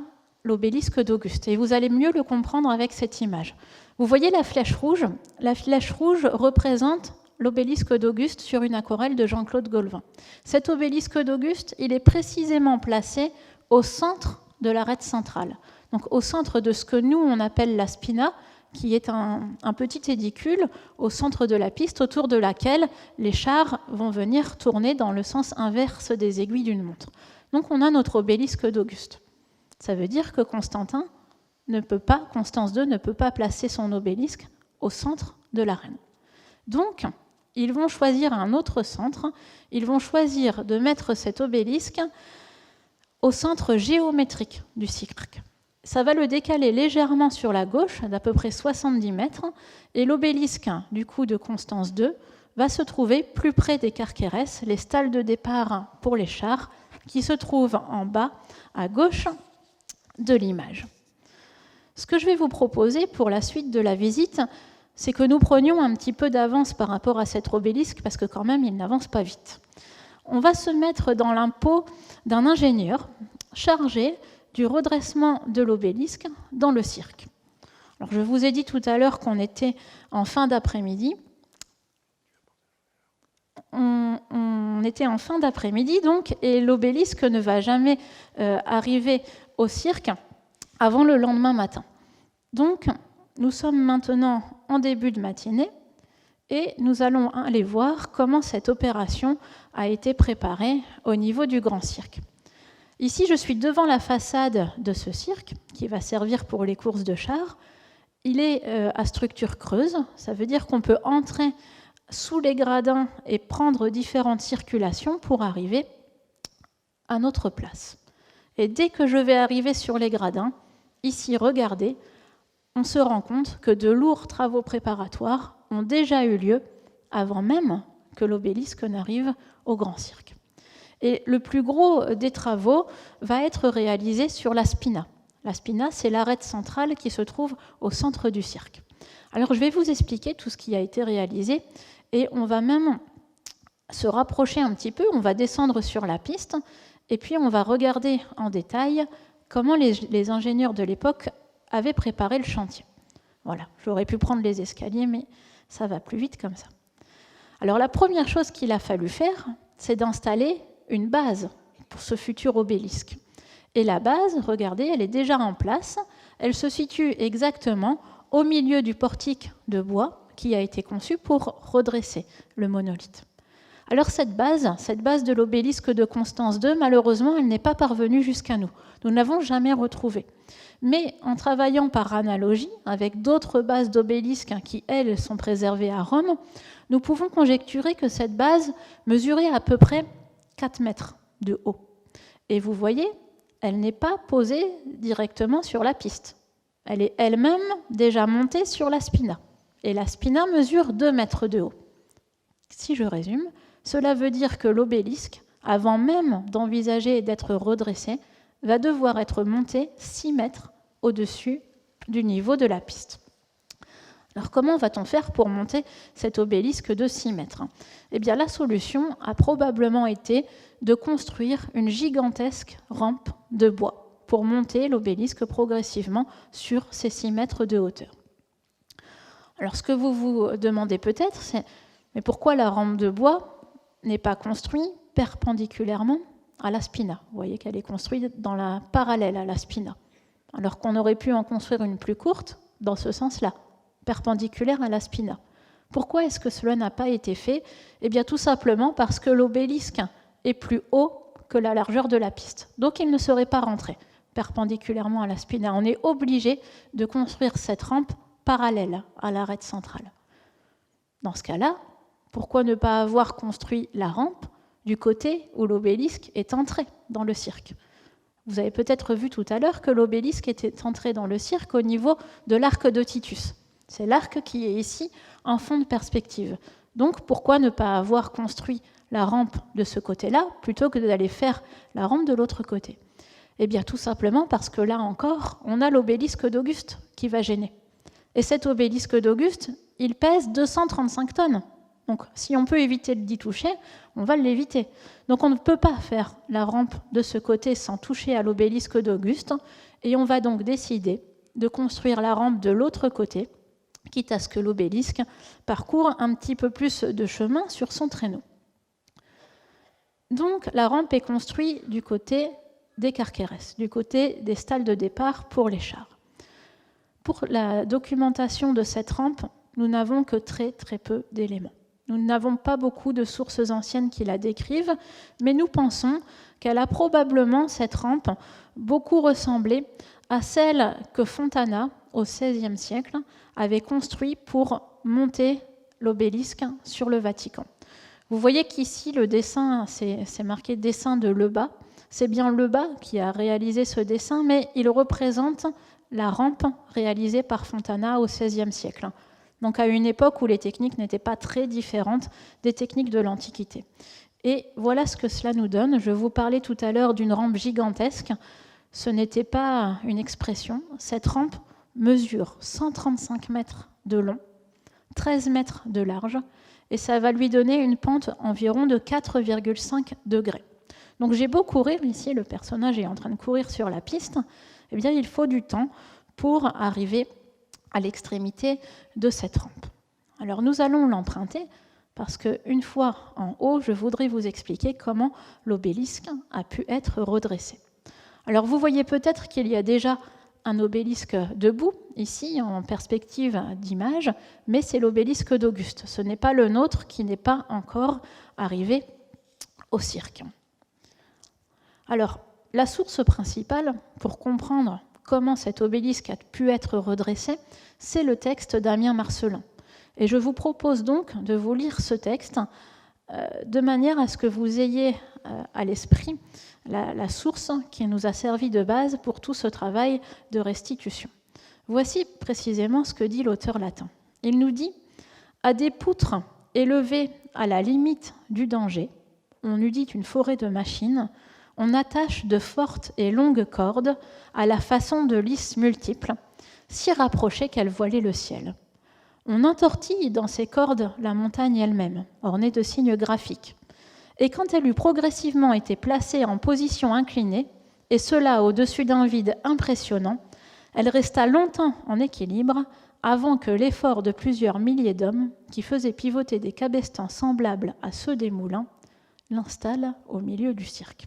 l'obélisque d'Auguste. Et vous allez mieux le comprendre avec cette image. Vous voyez la flèche rouge ? La flèche rouge représente l'obélisque d'Auguste sur une aquarelle de Jean-Claude Golvin. Cet obélisque d'Auguste, il est précisément placé au centre de l'arête centrale. Donc au centre de ce que nous, on appelle la spina, qui est un petit édicule au centre de la piste, autour de laquelle les chars vont venir tourner dans le sens inverse des aiguilles d'une montre. Donc on a notre obélisque d'Auguste. Ça veut dire que Constance II ne peut pas placer son obélisque au centre de l'arène. Donc, ils vont choisir un autre centre, ils vont choisir de mettre cet obélisque au centre géométrique du cirque. Ça va le décaler légèrement sur la gauche, d'à peu près 70 mètres, et l'obélisque du coup de Constance II va se trouver plus près des carqueres, les stalles de départ pour les chars, qui se trouvent en bas à gauche de l'image. Ce que je vais vous proposer pour la suite de la visite, c'est que nous prenions un petit peu d'avance par rapport à cet obélisque, parce que quand même, il n'avance pas vite. On va se mettre dans l'impôt d'un ingénieur chargé du redressement de l'obélisque dans le cirque. Alors, je vous ai dit tout à l'heure qu'on était en fin d'après-midi. On était en fin d'après-midi, donc, et l'obélisque ne va jamais arriver au cirque avant le lendemain matin. Donc, nous sommes maintenant en début de matinée et nous allons aller voir comment cette opération a été préparée au niveau du Grand Cirque. Ici, je suis devant la façade de ce cirque qui va servir pour les courses de chars. Il est à structure creuse, ça veut dire qu'on peut entrer sous les gradins et prendre différentes circulations pour arriver à notre place. Et dès que je vais arriver sur les gradins, ici, regardez, on se rend compte que de lourds travaux préparatoires ont déjà eu lieu avant même que l'obélisque n'arrive au Grand Cirque. Et le plus gros des travaux va être réalisé sur la spina. La spina, c'est l'arête centrale qui se trouve au centre du cirque. Alors je vais vous expliquer tout ce qui a été réalisé et on va même se rapprocher un petit peu, on va descendre sur la piste et puis on va regarder en détail comment les ingénieurs de l'époque avaient préparé le chantier. Voilà, j'aurais pu prendre les escaliers, mais ça va plus vite comme ça. Alors la première chose qu'il a fallu faire, c'est d'installer une base pour ce futur obélisque. Et la base, regardez, elle est déjà en place. Elle se situe exactement au milieu du portique de bois qui a été conçu pour redresser le monolithe. Alors cette base de l'obélisque de Constance II, malheureusement, elle n'est pas parvenue jusqu'à nous. Nous ne l'avons jamais retrouvée. Mais en travaillant par analogie avec d'autres bases d'obélisques qui, elles, sont préservées à Rome, nous pouvons conjecturer que cette base mesurait à peu près 4 mètres de haut. Et vous voyez, elle n'est pas posée directement sur la piste. Elle est elle-même déjà montée sur la spina. Et la spina mesure 2 mètres de haut. Si je résume, cela veut dire que l'obélisque, avant même d'envisager d'être redressé, va devoir être monté 6 mètres au-dessus du niveau de la piste. Alors comment va-t-on faire pour monter cet obélisque de 6 mètres ? Eh bien la solution a probablement été de construire une gigantesque rampe de bois pour monter l'obélisque progressivement sur ces 6 mètres de hauteur. Alors ce que vous vous demandez peut-être, c'est mais pourquoi la rampe de bois n'est pas construite perpendiculairement à la spina ? Vous voyez qu'elle est construite dans la parallèle à la spina, alors qu'on aurait pu en construire une plus courte dans ce sens-là, perpendiculaire à la spina. Pourquoi est-ce que cela n'a pas été fait ? Eh bien tout simplement parce que l'obélisque est plus haut que la largeur de la piste. Donc il ne serait pas rentré perpendiculairement à la spina. On est obligé de construire cette rampe parallèle à l'arête centrale. Dans ce cas-là, pourquoi ne pas avoir construit la rampe du côté où l'obélisque est entré dans le cirque ? Vous avez peut-être vu tout à l'heure que l'obélisque était entré dans le cirque au niveau de l'arc de Titus. C'est l'arc qui est ici en fond de perspective. Donc pourquoi ne pas avoir construit la rampe de ce côté-là plutôt que d'aller faire la rampe de l'autre côté ? Eh bien tout simplement parce que là encore, on a l'obélisque d'Auguste qui va gêner. Et cet obélisque d'Auguste, il pèse 235 tonnes. Donc si on peut éviter d'y toucher, on va l'éviter. Donc on ne peut pas faire la rampe de ce côté sans toucher à l'obélisque d'Auguste. Et on va donc décider de construire la rampe de l'autre côté, quitte à ce que l'obélisque parcourt un petit peu plus de chemin sur son traîneau. Donc la rampe est construite du côté des Carqueres, du côté des stalles de départ pour les chars. Pour la documentation de cette rampe, nous n'avons que très peu d'éléments. Nous n'avons pas beaucoup de sources anciennes qui la décrivent, mais nous pensons qu'elle a probablement, cette rampe, beaucoup ressemblé à celle que Fontana, au XVIe siècle, avait construite pour monter l'obélisque sur le Vatican. Vous voyez qu'ici, le dessin, c'est marqué dessin de Lebas. C'est bien Lebas qui a réalisé ce dessin, mais il représente la rampe réalisée par Fontana au XVIe siècle. Donc à une époque où les techniques n'étaient pas très différentes des techniques de l'Antiquité. Et voilà ce que cela nous donne. Je vous parlais tout à l'heure d'une rampe gigantesque. Ce n'était pas une expression. Cette rampe mesure 135 mètres de long, 13 mètres de large, et ça va lui donner une pente environ de 4,5 degrés. Donc j'ai beau courir, ici le personnage est en train de courir sur la piste, eh bien il faut du temps pour arriver à l'extrémité de cette rampe. Alors nous allons l'emprunter parce qu'une fois en haut, je voudrais vous expliquer comment l'obélisque a pu être redressé. Alors vous voyez peut-être qu'il y a déjà un obélisque debout, ici en perspective d'image, mais c'est l'obélisque d'Auguste. Ce n'est pas le nôtre qui n'est pas encore arrivé au cirque. Alors, la source principale pour comprendre comment cet obélisque a pu être redressé, c'est le texte d'Ammien Marcellin. Et je vous propose donc de vous lire ce texte de manière à ce que vous ayez à l'esprit la source qui nous a servi de base pour tout ce travail de restitution. Voici précisément ce que dit l'auteur latin. Il nous dit « À des poutres élevé à la limite du danger, on eût dit une forêt de machines, on attache de fortes et longues cordes à la façon de lys multiples, si rapprochées qu'elles voilaient le ciel. On entortille dans ces cordes la montagne elle-même, ornée de signes graphiques. Et quand elle eut progressivement été placée en position inclinée, et cela au-dessus d'un vide impressionnant, elle resta longtemps en équilibre avant que l'effort de plusieurs milliers d'hommes, qui faisaient pivoter des cabestans semblables à ceux des moulins, l'installe au milieu du cirque.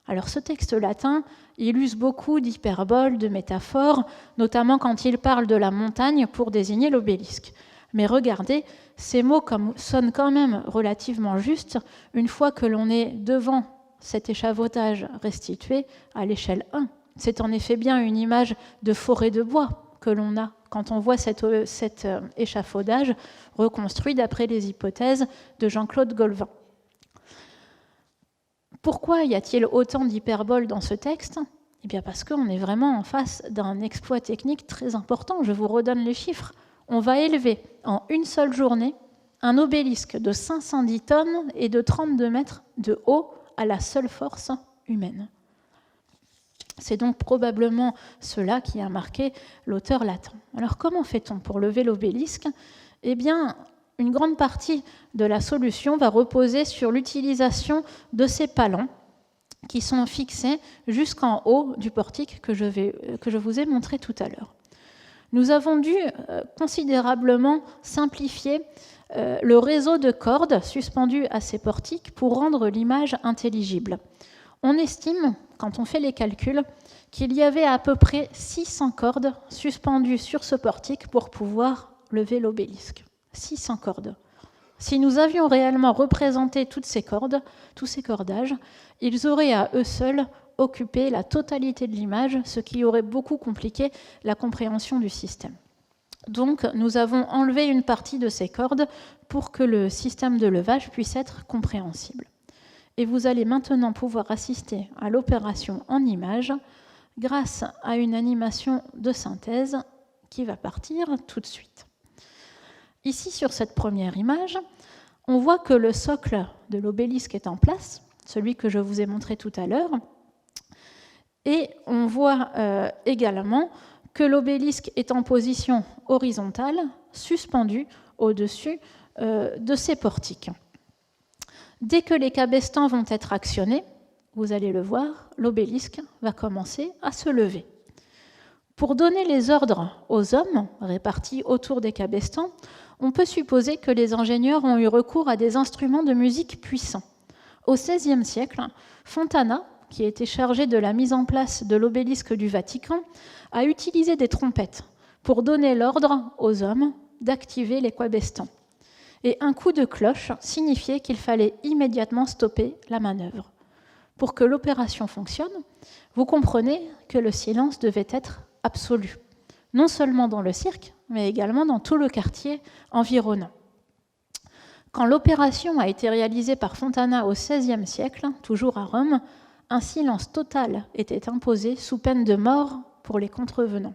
Alors ce texte latin, il use beaucoup d'hyperboles, de métaphores, notamment quand il parle de la montagne pour désigner l'obélisque. Mais regardez, ces mots sonnent quand même relativement justes une fois que l'on est devant cet échafaudage restitué à l'échelle 1. C'est en effet bien une image de forêt de bois que l'on a quand on voit cet échafaudage reconstruit d'après les hypothèses de Jean-Claude Golvin. Pourquoi y a-t-il autant d'hyperboles dans ce texte ? Eh bien parce qu'on est vraiment en face d'un exploit technique très important. Je vous redonne les chiffres. On va élever en une seule journée un obélisque de 510 tonnes et de 32 mètres de haut à la seule force humaine. C'est donc probablement cela qui a marqué l'auteur latin. Alors comment fait-on pour lever l'obélisque ? Eh bien, une grande partie de la solution va reposer sur l'utilisation de ces palans qui sont fixés jusqu'en haut du portique que je vous ai montré tout à l'heure. Nous avons dû considérablement simplifier le réseau de cordes suspendues à ces portiques pour rendre l'image intelligible. On estime, quand on fait les calculs, qu'il y avait à peu près 600 cordes suspendues sur ce portique pour pouvoir lever l'obélisque. 600 cordes. Si nous avions réellement représenté toutes ces cordes, tous ces cordages, ils auraient à eux seuls occupé la totalité de l'image, ce qui aurait beaucoup compliqué la compréhension du système. Donc, nous avons enlevé une partie de ces cordes pour que le système de levage puisse être compréhensible. Et vous allez maintenant pouvoir assister à l'opération en images grâce à une animation de synthèse qui va partir tout de suite. Ici, sur cette première image, on voit que le socle de l'obélisque est en place, celui que je vous ai montré tout à l'heure, et on voit également que l'obélisque est en position horizontale, suspendu au-dessus de ces portiques. Dès que les cabestans vont être actionnés, vous allez le voir, l'obélisque va commencer à se lever. Pour donner les ordres aux hommes répartis autour des cabestans, on peut supposer que les ingénieurs ont eu recours à des instruments de musique puissants. Au XVIe siècle, Fontana, qui était chargé de la mise en place de l'obélisque du Vatican, a utilisé des trompettes pour donner l'ordre aux hommes d'activer les cabestans. Et un coup de cloche signifiait qu'il fallait immédiatement stopper la manœuvre. Pour que l'opération fonctionne, vous comprenez que le silence devait être absolu, non seulement dans le cirque, mais également dans tout le quartier environnant. Quand l'opération a été réalisée par Fontana au XVIe siècle, toujours à Rome, un silence total était imposé sous peine de mort pour les contrevenants.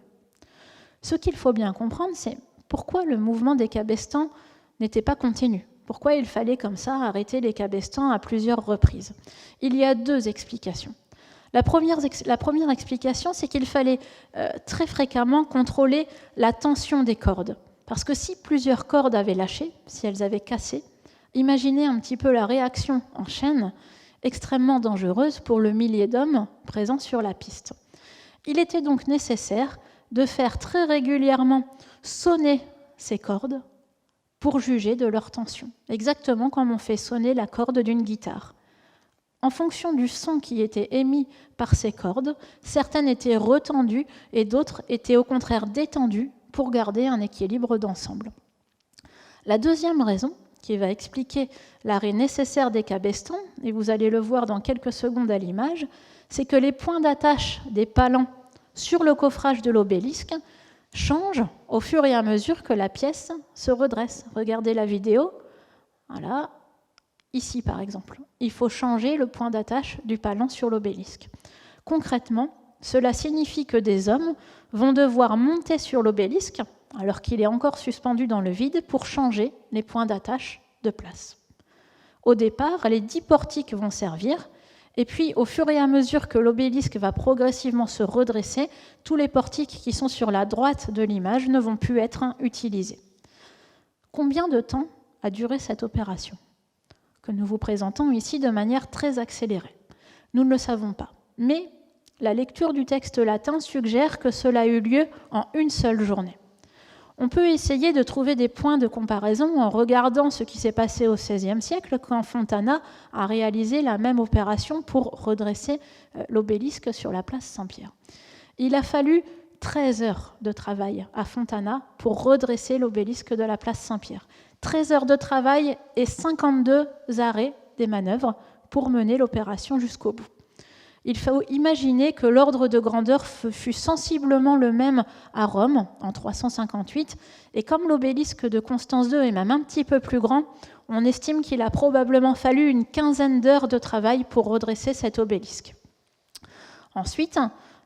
Ce qu'il faut bien comprendre, c'est pourquoi le mouvement des cabestans n'était pas continu. Pourquoi il fallait comme ça arrêter les cabestans à plusieurs reprises ? Il y a deux explications. La première explication, c'est qu'il fallait très fréquemment contrôler la tension des cordes. Parce que si plusieurs cordes avaient lâché, si elles avaient cassé, imaginez un petit peu la réaction en chaîne extrêmement dangereuse pour le millier d'hommes présents sur la piste. Il était donc nécessaire de faire très régulièrement sonner ces cordes pour juger de leur tension, exactement comme on fait sonner la corde d'une guitare. En fonction du son qui était émis par ces cordes, certaines étaient retendues et d'autres étaient au contraire détendues pour garder un équilibre d'ensemble. La deuxième raison, qui va expliquer l'arrêt nécessaire des cabestans, et vous allez le voir dans quelques secondes à l'image, c'est que les points d'attache des palans sur le coffrage de l'obélisque changent au fur et à mesure que la pièce se redresse. Regardez la vidéo. Voilà. Ici, par exemple, il faut changer le point d'attache du palan sur l'obélisque. Concrètement, cela signifie que des hommes vont devoir monter sur l'obélisque alors qu'il est encore suspendu dans le vide, pour changer les points d'attache de place. Au départ, les 10 portiques vont servir, et puis au fur et à mesure que l'obélisque va progressivement se redresser, tous les portiques qui sont sur la droite de l'image ne vont plus être utilisés. Combien de temps a duré cette opération, que nous vous présentons ici de manière très accélérée? Nous ne le savons pas, mais la lecture du texte latin suggère que cela a eu lieu en une seule journée. On peut essayer de trouver des points de comparaison en regardant ce qui s'est passé au XVIe siècle, quand Fontana a réalisé la même opération pour redresser l'obélisque sur la place Saint-Pierre. Il a fallu 13 heures de travail à Fontana pour redresser l'obélisque de la place Saint-Pierre. 13 heures de travail et 52 arrêts des manœuvres pour mener l'opération jusqu'au bout. Il faut imaginer que l'ordre de grandeur fut sensiblement le même à Rome, en 358, et comme l'obélisque de Constance II est même un petit peu plus grand, on estime qu'il a probablement fallu une quinzaine d'heures de travail pour redresser cet obélisque. Ensuite,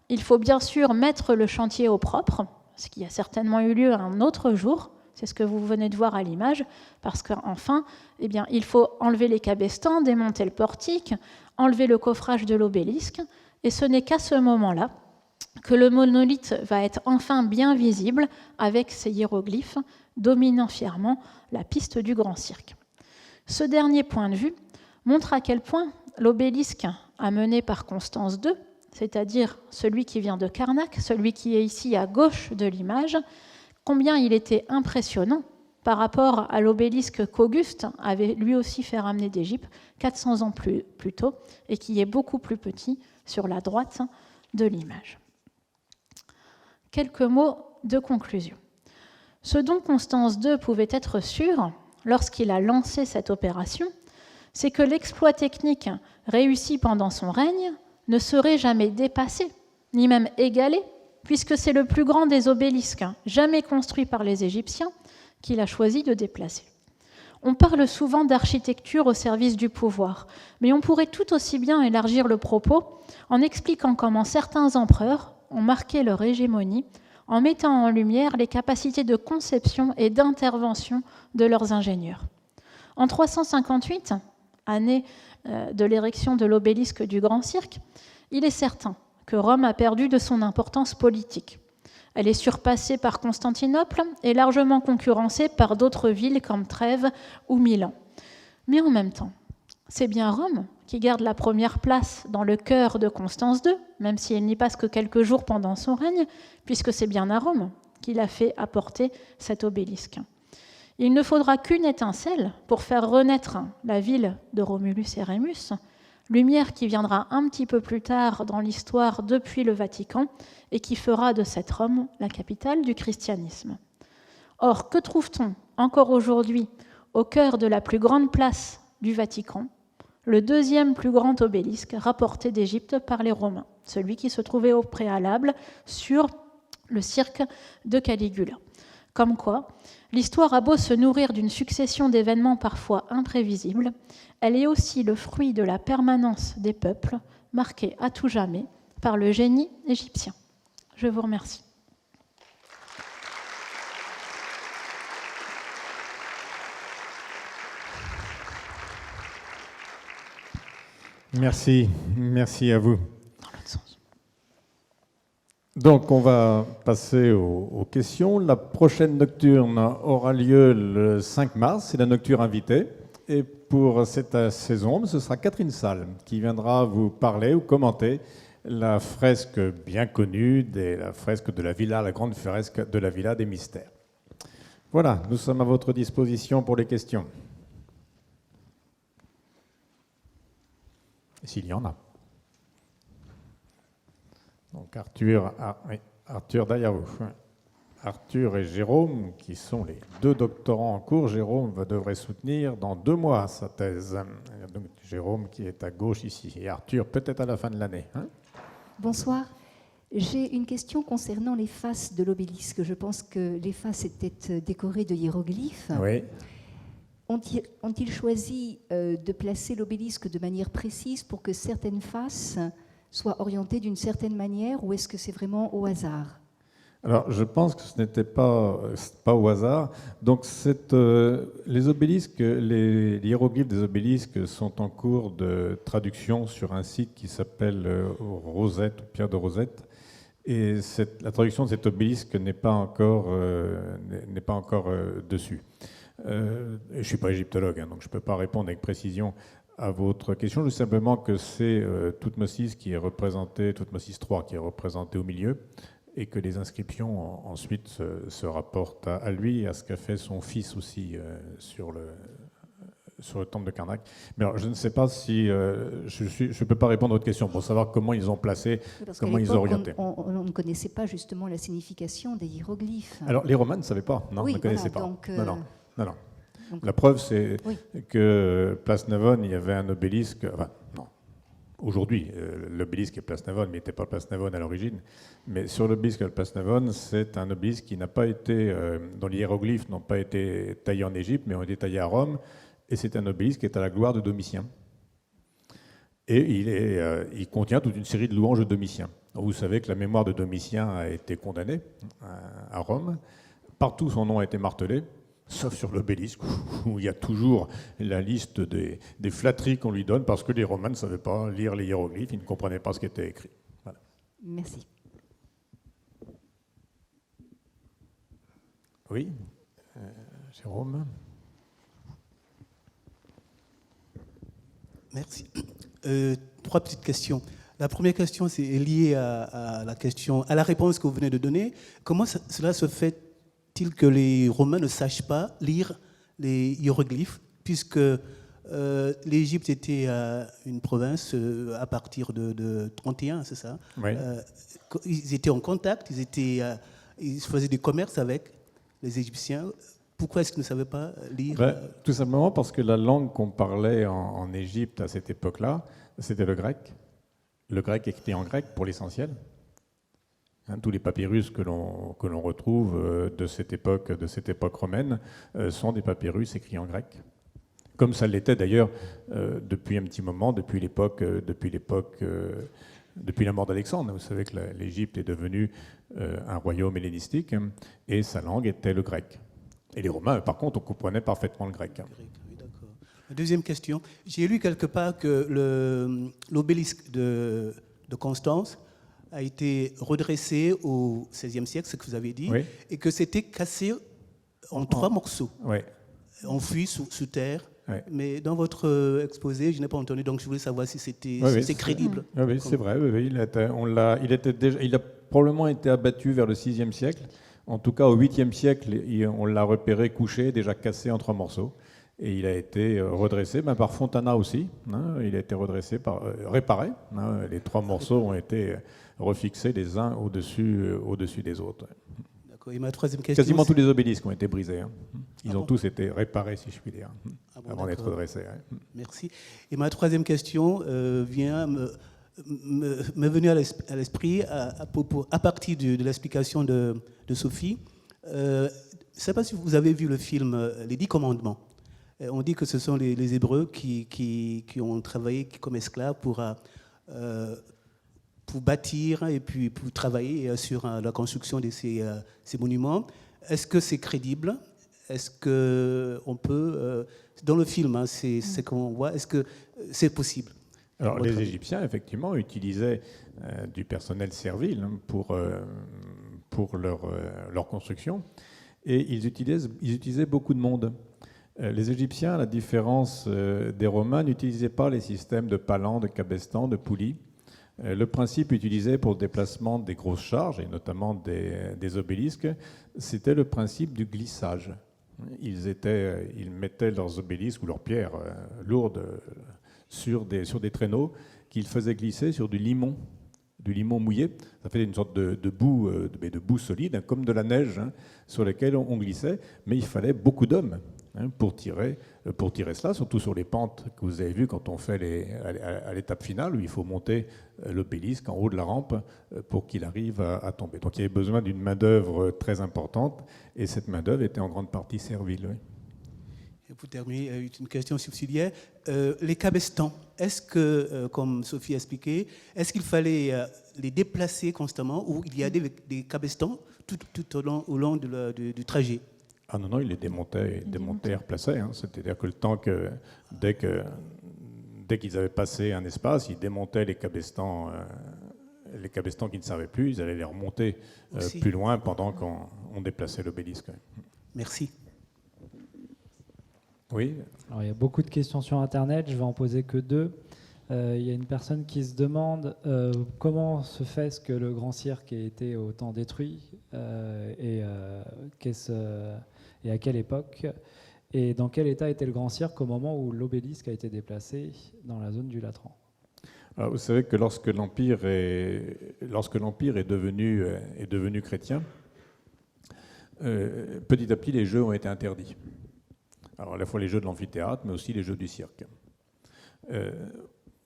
il faut bien sûr mettre le chantier au propre, ce qui a certainement eu lieu un autre jour, c'est ce que vous venez de voir à l'image, parce qu'enfin, il faut enlever les cabestans, démonter le portique, enlever le coffrage de l'obélisque, et ce n'est qu'à ce moment-là que le monolithe va être enfin bien visible avec ses hiéroglyphes dominant fièrement la piste du Grand Cirque. Ce dernier point de vue montre à quel point l'obélisque amené par Constance II, c'est-à-dire celui qui vient de Karnak, celui qui est ici à gauche de l'image, combien il était impressionnant par rapport à l'obélisque qu'Auguste avait lui aussi fait ramener d'Égypte 400 ans plus tôt, et qui est beaucoup plus petit sur la droite de l'image. Quelques mots de conclusion. Ce dont Constance II pouvait être sûr lorsqu'il a lancé cette opération, c'est que l'exploit technique réussi pendant son règne ne serait jamais dépassé, ni même égalé, puisque c'est le plus grand des obélisques jamais construit par les Égyptiens qu'il a choisi de déplacer. On parle souvent d'architecture au service du pouvoir, mais on pourrait tout aussi bien élargir le propos en expliquant comment certains empereurs ont marqué leur hégémonie en mettant en lumière les capacités de conception et d'intervention de leurs ingénieurs. En 358, année de l'érection de l'obélisque du Grand Cirque, il est certain que Rome a perdu de son importance politique. Elle est surpassée par Constantinople et largement concurrencée par d'autres villes comme Trèves ou Milan. Mais en même temps, c'est bien Rome qui garde la première place dans le cœur de Constance II, même si elle n'y passe que quelques jours pendant son règne, puisque c'est bien à Rome qu'il a fait apporter cet obélisque. Il ne faudra qu'une étincelle pour faire renaître la ville de Romulus et Rémus, lumière qui viendra un petit peu plus tard dans l'histoire depuis le Vatican et qui fera de cette Rome la capitale du christianisme. Or, que trouve-t-on encore aujourd'hui au cœur de la plus grande place du Vatican? Le deuxième plus grand obélisque rapporté d'Égypte par les Romains, celui qui se trouvait au préalable sur le cirque de Caligula. Comme quoi, l'histoire a beau se nourrir d'une succession d'événements parfois imprévisibles, elle est aussi le fruit de la permanence des peuples, marqués à tout jamais par le génie égyptien. Je vous remercie. Merci à vous. Dans l'autre sens. Donc, on va passer aux questions. La prochaine nocturne aura lieu le 5 mars, c'est la nocturne invitée. Et pour cette saison, ce sera Catherine Salle qui viendra vous parler ou commenter la fresque bien connue, la fresque de la villa, la grande fresque de la Villa des Mystères. Voilà, nous sommes à votre disposition pour les questions. S'il y en a. Donc Arthur derrière vous. Arthur et Jérôme, qui sont les deux doctorants en cours. Jérôme devrait soutenir dans 2 mois sa thèse. Donc Jérôme qui est à gauche ici, et Arthur peut-être à la fin de l'année. Bonsoir. J'ai une question concernant les faces de l'obélisque. Je pense que les faces étaient décorées de hiéroglyphes. Oui. Ont-ils choisi de placer l'obélisque de manière précise pour que certaines faces soient orientées d'une certaine manière, ou est-ce que c'est vraiment au hasard? Alors, je pense que ce n'était pas au hasard. Donc, les obélisques, les hiéroglyphes des obélisques sont en cours de traduction sur un site qui s'appelle Rosette, ou Pierre de Rosette. Et la traduction de cet obélisque n'est pas encore dessus. Je ne suis pas égyptologue, hein, donc je ne peux pas répondre avec précision à votre question. Je sais simplement que c'est Toutmosis qui est représenté, Toutmosis III qui est représenté au milieu, et que les inscriptions ensuite se rapportent à lui et à ce qu'a fait son fils aussi sur le temple de Karnak. Mais alors, je ne sais pas si... je ne peux pas répondre à votre question pour savoir comment ils ont placé, comment ils ont orienté. On ne connaissait pas justement la signification des hiéroglyphes. Alors, les Romains ne savaient pas, non, oui, ne connaissaient voilà, pas. Donc, non. Donc, la preuve, c'est que Place Navone, il y avait un obélisque... Enfin, non. Aujourd'hui, l'obélisque est Place Navone, mais il n'était pas Place Navone à l'origine. Mais sur l'obélisque de Place Navone, c'est un obélisque qui n'a pas été, dont les hiéroglyphes n'ont pas été taillés en Égypte, mais ont été taillés à Rome. Et c'est un obélisque qui est à la gloire de Domitien. Et il contient toute une série de louanges de Domitien. Vous savez que la mémoire de Domitien a été condamnée à Rome. Partout, son nom a été martelé, sauf sur l'obélisque, où il y a toujours la liste des flatteries qu'on lui donne, parce que les Romains ne savaient pas lire les hiéroglyphes, ils ne comprenaient pas ce qui était écrit. Voilà. Merci. Oui, Jérôme. Merci. 3 petites questions. La première question, c'est liée à la réponse que vous venez de donner. Comment cela se fait-il que les Romains ne sachent pas lire les hiéroglyphes, puisque l'Égypte était une province à partir de 31, c'est ça? Oui. Ils étaient en contact, ils faisaient du commerce avec les Égyptiens. Pourquoi est-ce qu'ils ne savaient pas lire? Tout simplement parce que la langue qu'on parlait en Égypte à cette époque-là, c'était le grec. Le grec écrit en grec pour l'essentiel. Hein, tous les papyrus que l'on retrouve de cette époque romaine sont des papyrus écrits en grec. Comme ça l'était d'ailleurs depuis un petit moment, depuis la mort d'Alexandre. Vous savez que l'Égypte est devenue un royaume hellénistique et sa langue était le grec. Et les Romains, par contre, on comprenait parfaitement le grec. Oui, d'accord. Deuxième question. J'ai lu quelque part que l'obélisque de Constance a été redressé au XVIe siècle, ce que vous avez dit, et que c'était cassé en 3 morceaux, enfouis sous terre. Ouais. Mais dans votre exposé, je n'ai pas entendu, donc je voulais savoir si c'est crédible. Oui, c'est vrai. Oui, il a probablement été abattu vers le VIe siècle. En tout cas, au 8e siècle, on l'a repéré couché, déjà cassé en 3 morceaux. Et il a été redressé par Fontana aussi. Hein, il a été redressé, réparé. Hein, les 3 morceaux ont été refixés les uns au-dessus des autres. D'accord. Et ma troisième question... Quasiment tous les obélisques ont été brisés. Hein. Ils ont tous été réparés, si je puis dire, avant d'être redressés. Ouais. Merci. Et ma troisième question vient me venir à l'esprit à partir de l'explication de Sophie. Je ne sais pas si vous avez vu le film Les 10 commandements. On dit que ce sont les Hébreux qui ont travaillé comme esclaves pour bâtir et puis pour travailler sur la construction de ces monuments. Est-ce que c'est crédible? Est-ce qu'on peut... dans le film, c'est ce qu'on voit. Est-ce que c'est possible? Alors, les Égyptiens, effectivement, utilisaient du personnel servile pour leur construction. Et ils utilisaient beaucoup de monde. Les Égyptiens, à la différence des Romains, n'utilisaient pas les systèmes de palans, de cabestans, de poulies. Le principe utilisé pour le déplacement des grosses charges, et notamment des obélisques, c'était le principe du glissage. Ils mettaient leurs obélisques ou leurs pierres lourdes sur des traîneaux qu'ils faisaient glisser sur du limon mouillé. Ça fait une sorte de boue solide, comme de la neige, sur laquelle on glissait, mais il fallait beaucoup d'hommes pour tirer cela, surtout sur les pentes que vous avez vues quand on fait à l'étape finale, où il faut monter l'obélisque en haut de la rampe pour qu'il arrive à tomber. Donc il y avait besoin d'une main-d'œuvre très importante, et cette main-d'œuvre était en grande partie servile. Oui. Et pour terminer, une question subsidiaire. Les cabestans, est-ce que, comme Sophie a expliqué, est-ce qu'il fallait les déplacer constamment ou il y a des cabestans tout au long du trajet? Ah non, non, il les démontait et replaçait. Hein. C'est-à-dire que le temps que, dès qu'ils avaient passé un espace, ils démontaient les cabestans qui ne servaient plus, ils allaient les remonter plus loin pendant qu'on déplaçait l'obélisque. Merci. Oui. Alors, il y a beaucoup de questions sur Internet, je vais en poser que 2. Il y a une personne qui se demande comment se fait-ce que le Grand Cirque ait été autant détruit et à quelle époque et dans quel état était le Grand Cirque au moment où l'obélisque a été déplacé dans la zone du Latran. Alors, vous savez que lorsque l'Empire est devenu chrétien, petit à petit les jeux ont été interdits. Alors à la fois les jeux de l'amphithéâtre, mais aussi les jeux du cirque.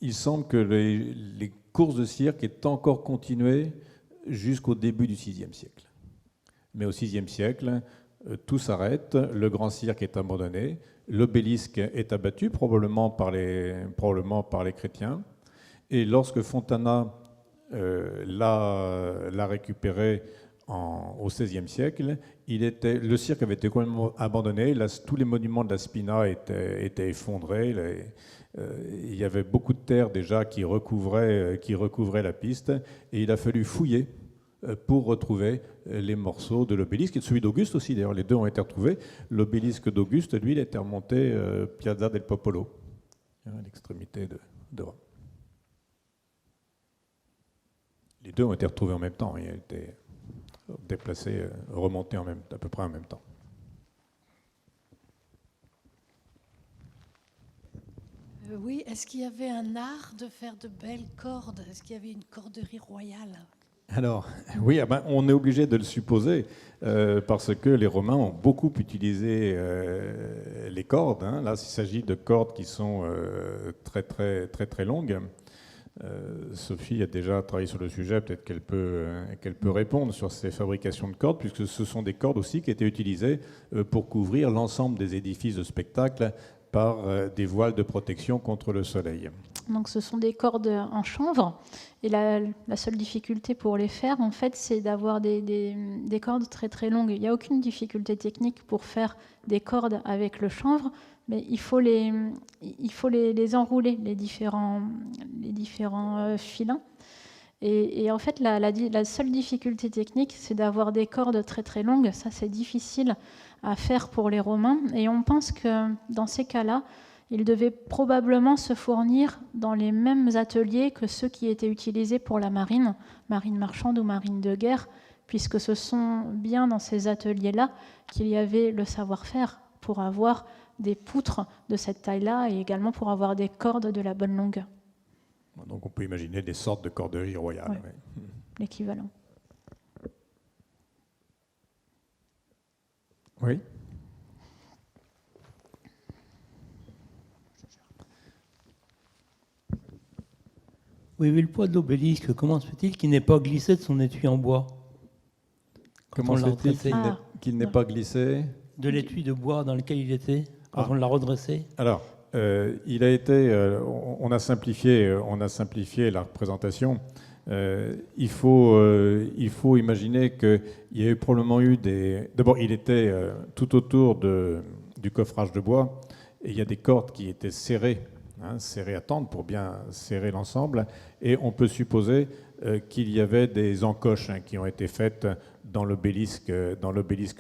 Il semble que les courses de cirque aient encore continué jusqu'au début du VIe siècle. Mais au VIe siècle, tout s'arrête, le grand cirque est abandonné, l'obélisque est abattu, probablement par les chrétiens. Et lorsque Fontana l'a récupéré au XVIe siècle, le cirque avait été complètement abandonné, tous les monuments de la Spina étaient effondrés, il y avait beaucoup de terre déjà qui recouvrait la piste, et il a fallu fouiller pour retrouver les morceaux de l'obélisque, et de celui d'Auguste aussi, d'ailleurs, les deux ont été retrouvés. L'obélisque d'Auguste, lui, il était remonté Piazza del Popolo, à l'extrémité de Rome. Les deux ont été retrouvés en même temps, ils ont été déplacés, remontés à peu près en même temps. Oui, est-ce qu'il y avait un art de faire de belles cordes? Est-ce qu'il y avait une corderie royale? Alors, oui, on est obligé de le supposer, parce que les Romains ont beaucoup utilisé les cordes. Hein. Là, il s'agit de cordes qui sont très, très, très, très longues. Sophie a déjà travaillé sur le sujet, peut-être qu'elle peut répondre sur ces fabrications de cordes, puisque ce sont des cordes aussi qui étaient utilisées pour couvrir l'ensemble des édifices de spectacle par des voiles de protection contre le soleil. Donc ce sont des cordes en chanvre, et la seule difficulté pour les faire, en fait, c'est d'avoir des cordes très très longues. Il n'y a aucune difficulté technique pour faire des cordes avec le chanvre, mais il faut les enrouler, les différents filins. Et en fait, la seule difficulté technique, c'est d'avoir des cordes très très longues. Ça, c'est difficile à faire pour les Romains. Et on pense que dans ces cas-là, ils devaient probablement se fournir dans les mêmes ateliers que ceux qui étaient utilisés pour la marine marchande ou marine de guerre, puisque ce sont bien dans ces ateliers-là qu'il y avait le savoir-faire pour avoir des poutres de cette taille-là et également pour avoir des cordes de la bonne longueur. Donc on peut imaginer des sortes de corderies royales. Ouais. Ouais. L'équivalent. Oui. Oui, mais le poids de l'obélisque, comment se fait-il qu'il n'ait pas glissé de son étui en bois? Comment se fait-il qu'il n'ait pas glissé de l'étui de bois dans lequel il était quand on l'a redressé? Alors, il a été, on a simplifié la représentation. Il faut imaginer qu'il y a eu probablement eu D'abord, il était tout autour du coffrage de bois, et il y a des cordes qui étaient serrées à tendre pour bien serrer l'ensemble, et on peut supposer qu'il y avait des encoches qui ont été faites dans l'obélisque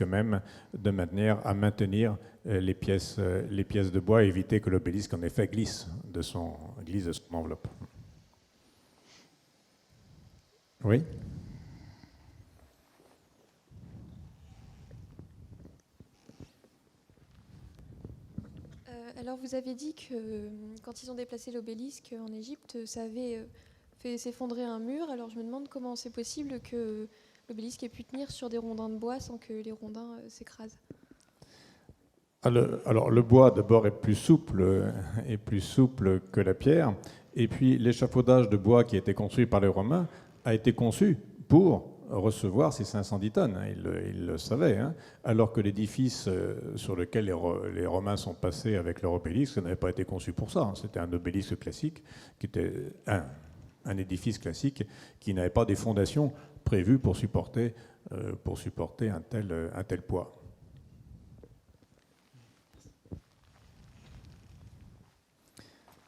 même, de manière à maintenir les pièces de bois et éviter que l'obélisque en effet glisse de son enveloppe. Oui. Alors vous avez dit que quand ils ont déplacé l'obélisque en Égypte, ça avait fait s'effondrer un mur. Alors je me demande comment c'est possible que l'obélisque ait pu tenir sur des rondins de bois sans que les rondins s'écrasent. Alors le bois d'abord est plus souple que la pierre, et puis l'échafaudage de bois qui a été construit par les Romains a été conçu pour recevoir ces 510 tonnes, hein, ils le savaient, hein, alors que l'édifice sur lequel les Romains sont passés avec leur obélisque n'avait pas été conçu pour ça. Hein. C'était un obélisque classique, qui était un édifice classique qui n'avait pas des fondations prévues pour supporter un tel poids.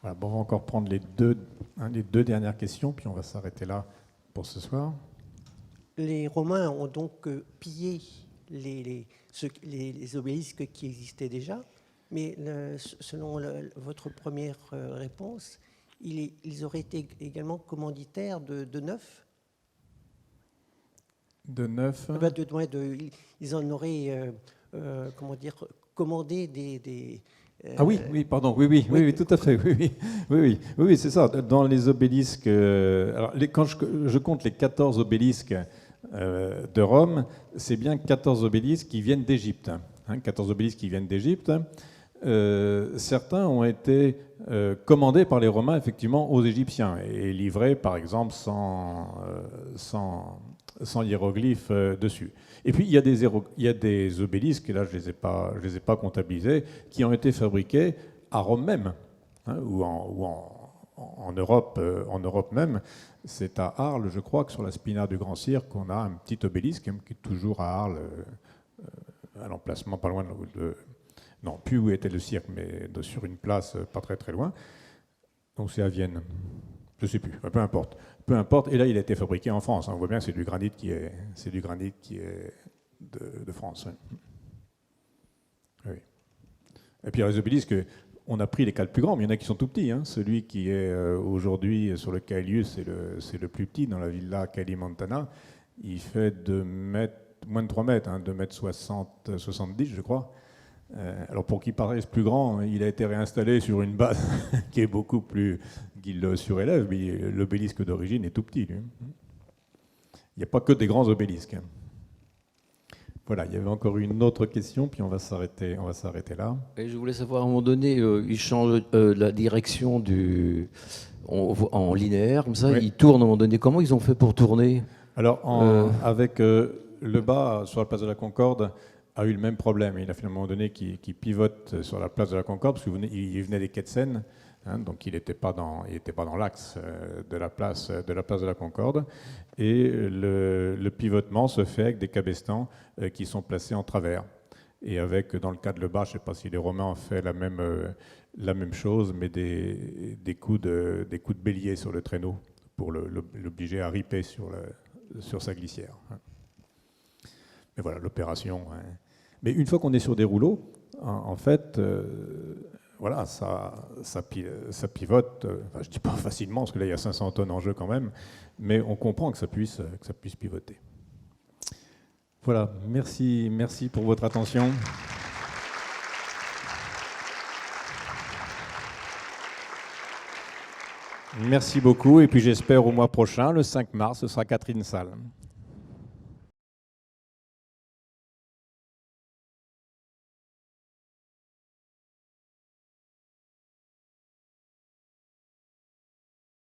Voilà, bon, on va encore prendre les deux dernières questions, puis on va s'arrêter là pour ce soir. Les Romains ont donc pillé les obélisques qui existaient déjà, mais selon votre première réponse, ils auraient été également commanditaires de neufs. De neufs. Ils en auraient, commandé des ah oui, pardon, oui, tout à fait, oui, c'est ça. Dans les obélisques, alors quand je compte les 14 obélisques de Rome, c'est bien 14 obélisques qui viennent d'Égypte. Hein, 14 obélisques qui viennent d'Égypte. Certains ont été commandés par les Romains, effectivement, aux Égyptiens et livrés, par exemple, sans hiéroglyphes dessus. Et puis, il y a des obélisques, et là, je ne les ai pas comptabilisés, qui ont été fabriqués à Rome même, hein, ou en Europe même. C'est à Arles, je crois, que sur la Spina du Grand Cirque, qu'on a un petit obélisque qui est toujours à Arles, à l'emplacement pas loin non, plus où était le cirque, mais sur une place pas très très loin. Donc c'est à Vienne. Je ne sais plus, peu importe. Peu importe. Et là, il a été fabriqué en France. On voit bien que c'est du granit qui est de France. Oui. Et puis les obélisques, on a pris les cas le plus grands, mais il y en a qui sont tout petits. Hein. Celui qui est aujourd'hui sur le Caelius, c'est le plus petit dans la villa Caeli Montana. Il fait moins de 3 mètres, hein, 2 mètres 70, je crois. Alors pour qu'il paraisse plus grand, il a été réinstallé sur une base qui est beaucoup plus, qui le surélève, mais l'obélisque d'origine est tout petit. Lui. Il n'y a pas que des grands obélisques. Voilà, il y avait encore une autre question, puis on va s'arrêter là. Et je voulais savoir, à un moment donné, il change la direction en linéaire, comme ça, oui. Il tourne à un moment donné. Comment ils ont fait pour tourner ? Alors, avec le bas sur la place de la Concorde, a eu le même problème. Il a fait à un moment donné qui pivote sur la place de la Concorde, parce qu'il venait des quais de Seine, hein, donc il n'était pas dans l'axe de la place de la Concorde. Et le pivotement se fait avec des cabestans qui sont placés en travers. Et avec, dans le cas de le bas, je ne sais pas si les Romains ont fait la même chose, mais des coups de bélier sur le traîneau pour l'obliger à riper sur sa glissière. Mais voilà, l'opération. Hein. Mais une fois qu'on est sur des rouleaux, en fait, voilà, ça pivote. Enfin, je ne dis pas facilement, parce que là, il y a 500 tonnes en jeu quand même, mais on comprend que ça puisse pivoter. Voilà, merci pour votre attention. Merci beaucoup, et puis j'espère au mois prochain, le 5 mars, ce sera Catherine Salle.